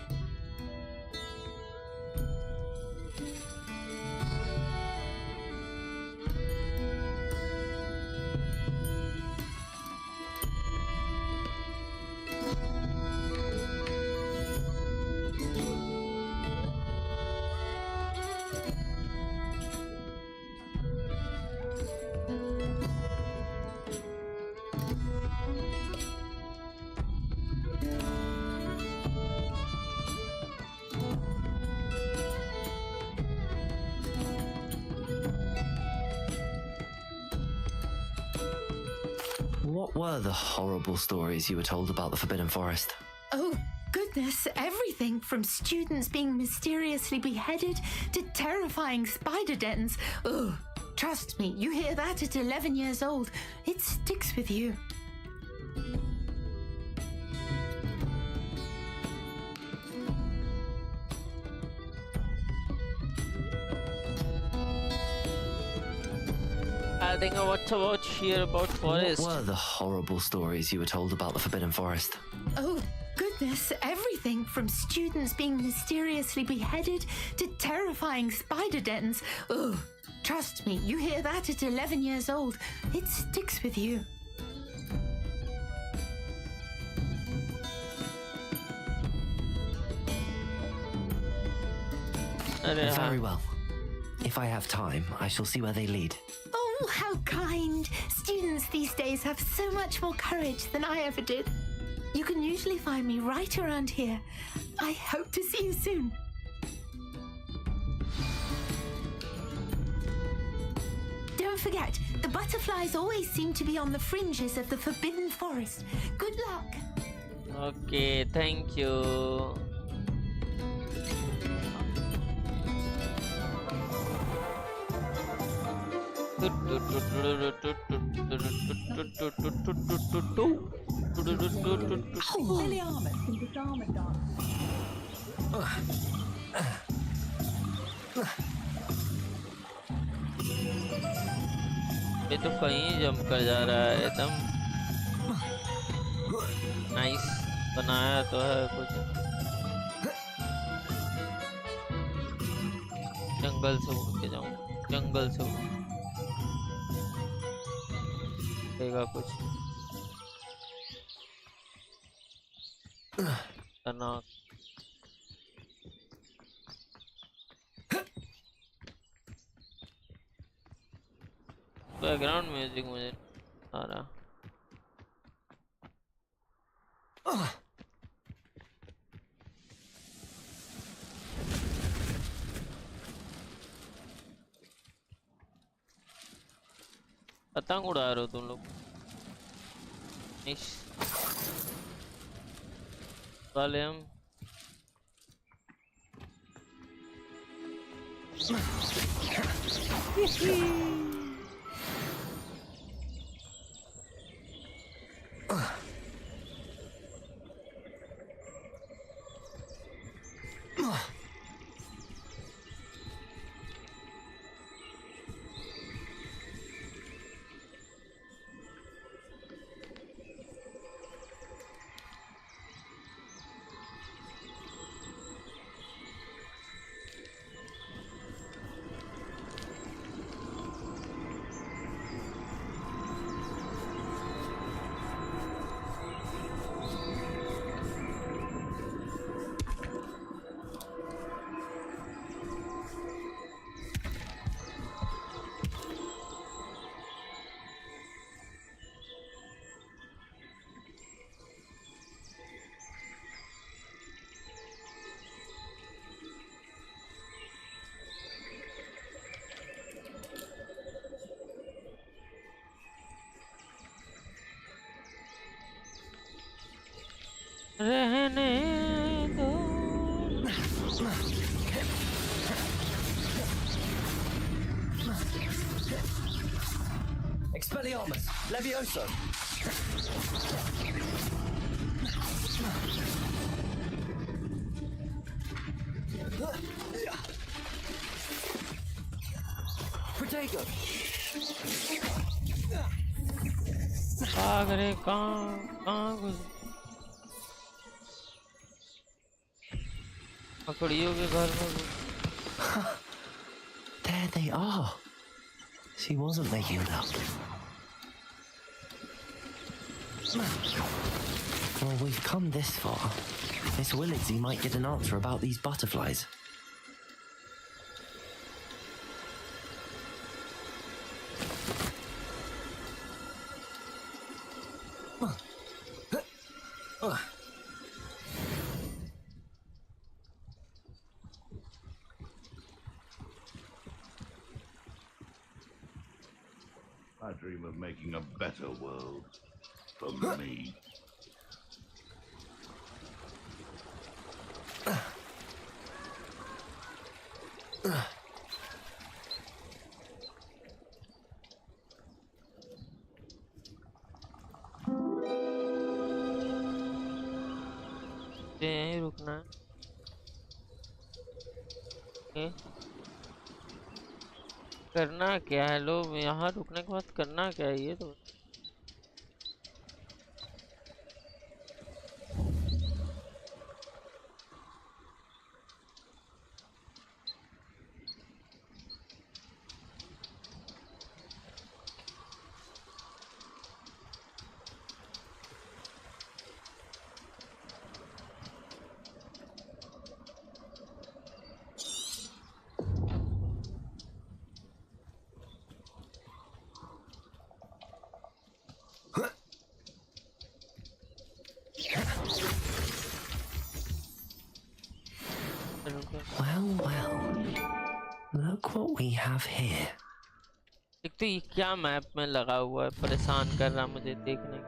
What were the horrible stories you were told about the Forbidden Forest? Oh, goodness, everything from students being mysteriously beheaded to terrifying spider dens. Oh, trust me, you hear that at 11 years old, it sticks with you. I think what to watch here about forest. What were the horrible stories you were told about the Forbidden Forest? Oh, goodness, everything from students being mysteriously beheaded to terrifying spider dens. Oh, trust me, you hear that at 11 years old, it sticks with you. अरे हाँ. Very well. If I have time, I shall see where they lead. Oh, how kind! Students these days have so much more courage than I ever did. You can usually find me right around here. I hope to see you soon. Don't forget, the butterflies always seem to be on the fringes of the Forbidden Forest. Good luck. Okay, thank you. ये तो कहीं jump कर जा रहा है एकदम. Nice बनाया तो है कुछ. जंगल से उड़ के जाऊं. जंगल से उड़ेगा कुछ. खतरनाक. बैकग्राउंड म्यूजिक मुझे आ रहा. पतंग उड़ा रहे हो तुम लोग. वाले हम. रहने दो. Expelliarmus, Levioso. Protego. भाग रहे. कहाँ घुस. मकड़ियों के घर में. There they are. She wasn't making it up. Well, we've come this far. Miss Willardsey might get an answer about these butterflies. I dream of making a better world for me. यहीं रुकना है. करना क्या है लोग. यहाँ रुकने के बाद करना क्या है ये तो. well. Look what we have here. एक तो ये क्या मैप में लगा हुआ है, परेशान कर रहा मुझे देखने।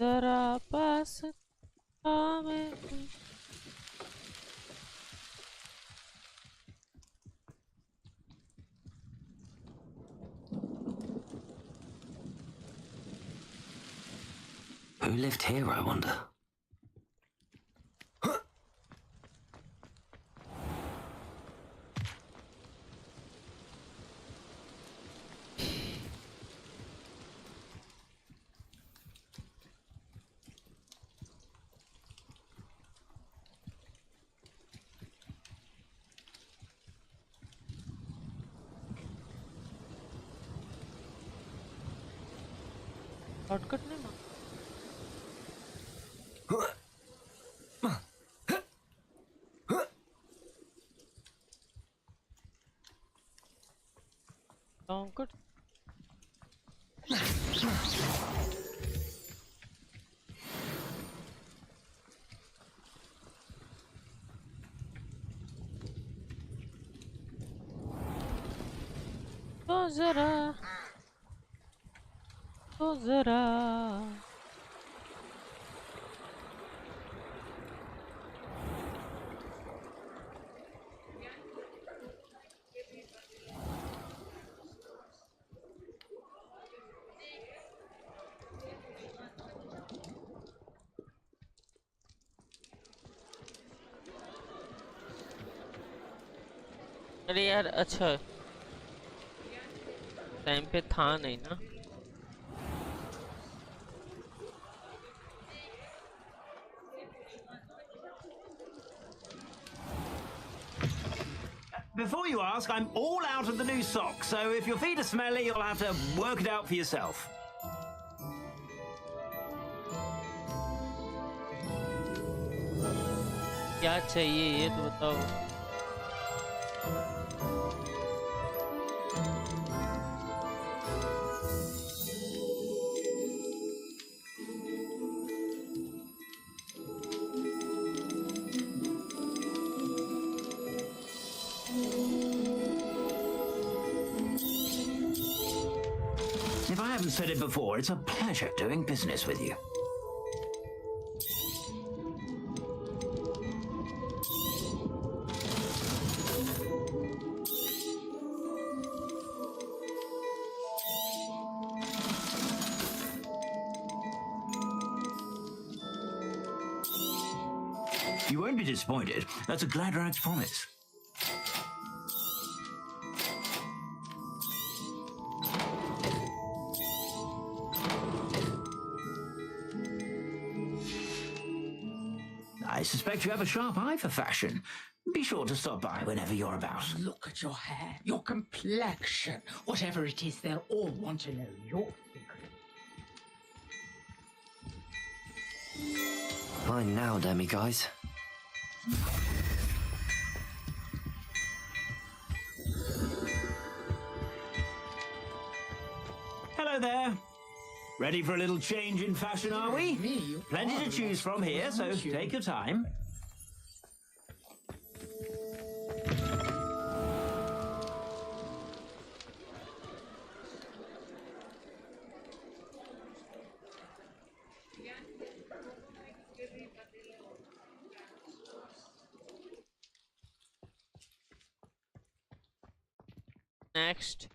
जरा पास आवे तू। Who lived here, I wonder? Shortcut नहीं मार। शॉर्टकट तो जरा अरे यार अच्छा टाइम पे था नहीं ना। Before you ask, I'm all out of the new socks, so if your feet are smelly, you'll have to work it out for yourself. क्या चाहिए ये तो बताओ। If I haven't said it before, it's a pleasure doing business with you. You won't be disappointed. That's a Gladrag's promise. I suspect you have a sharp eye for fashion. Be sure to stop by whenever you're about. Look at your hair, your complexion. Whatever it is, they'll all want to know your secret. Fine now, demiguise. Hello, Hello there. Ready for a little change in fashion, are we? Plenty to choose from here, so take your time. Next.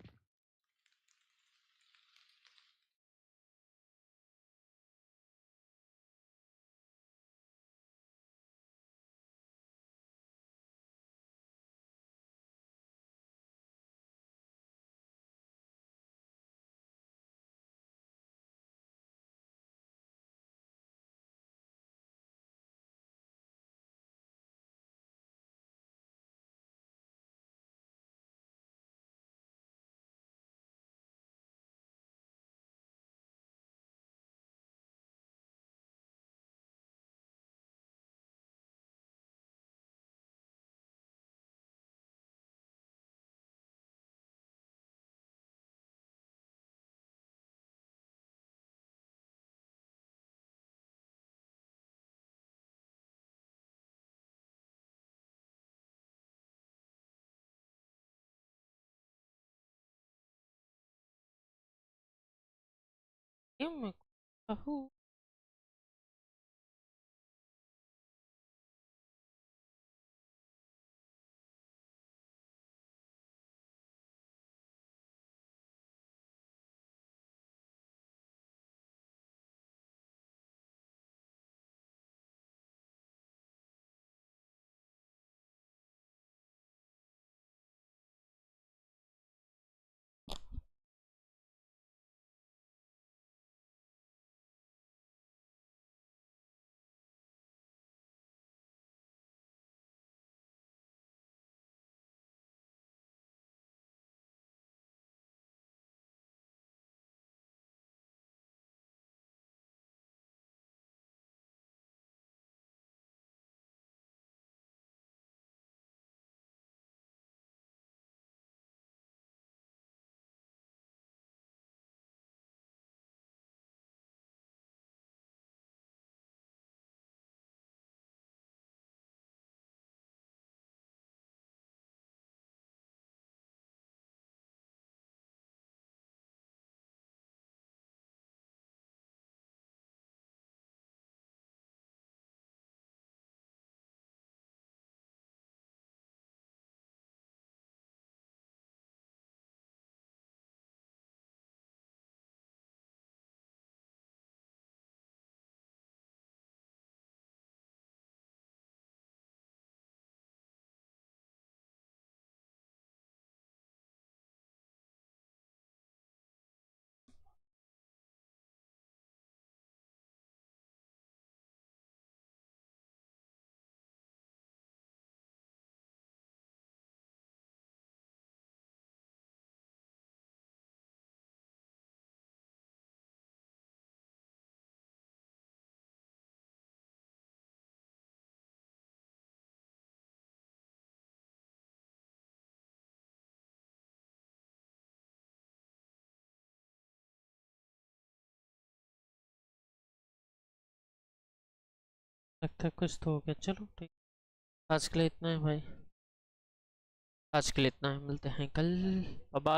लगता है कुछ तो हो गया। चलो ठीक, आज के लिए इतना है भाई, आज के लिए इतना है, मिलते हैं कल। बाय।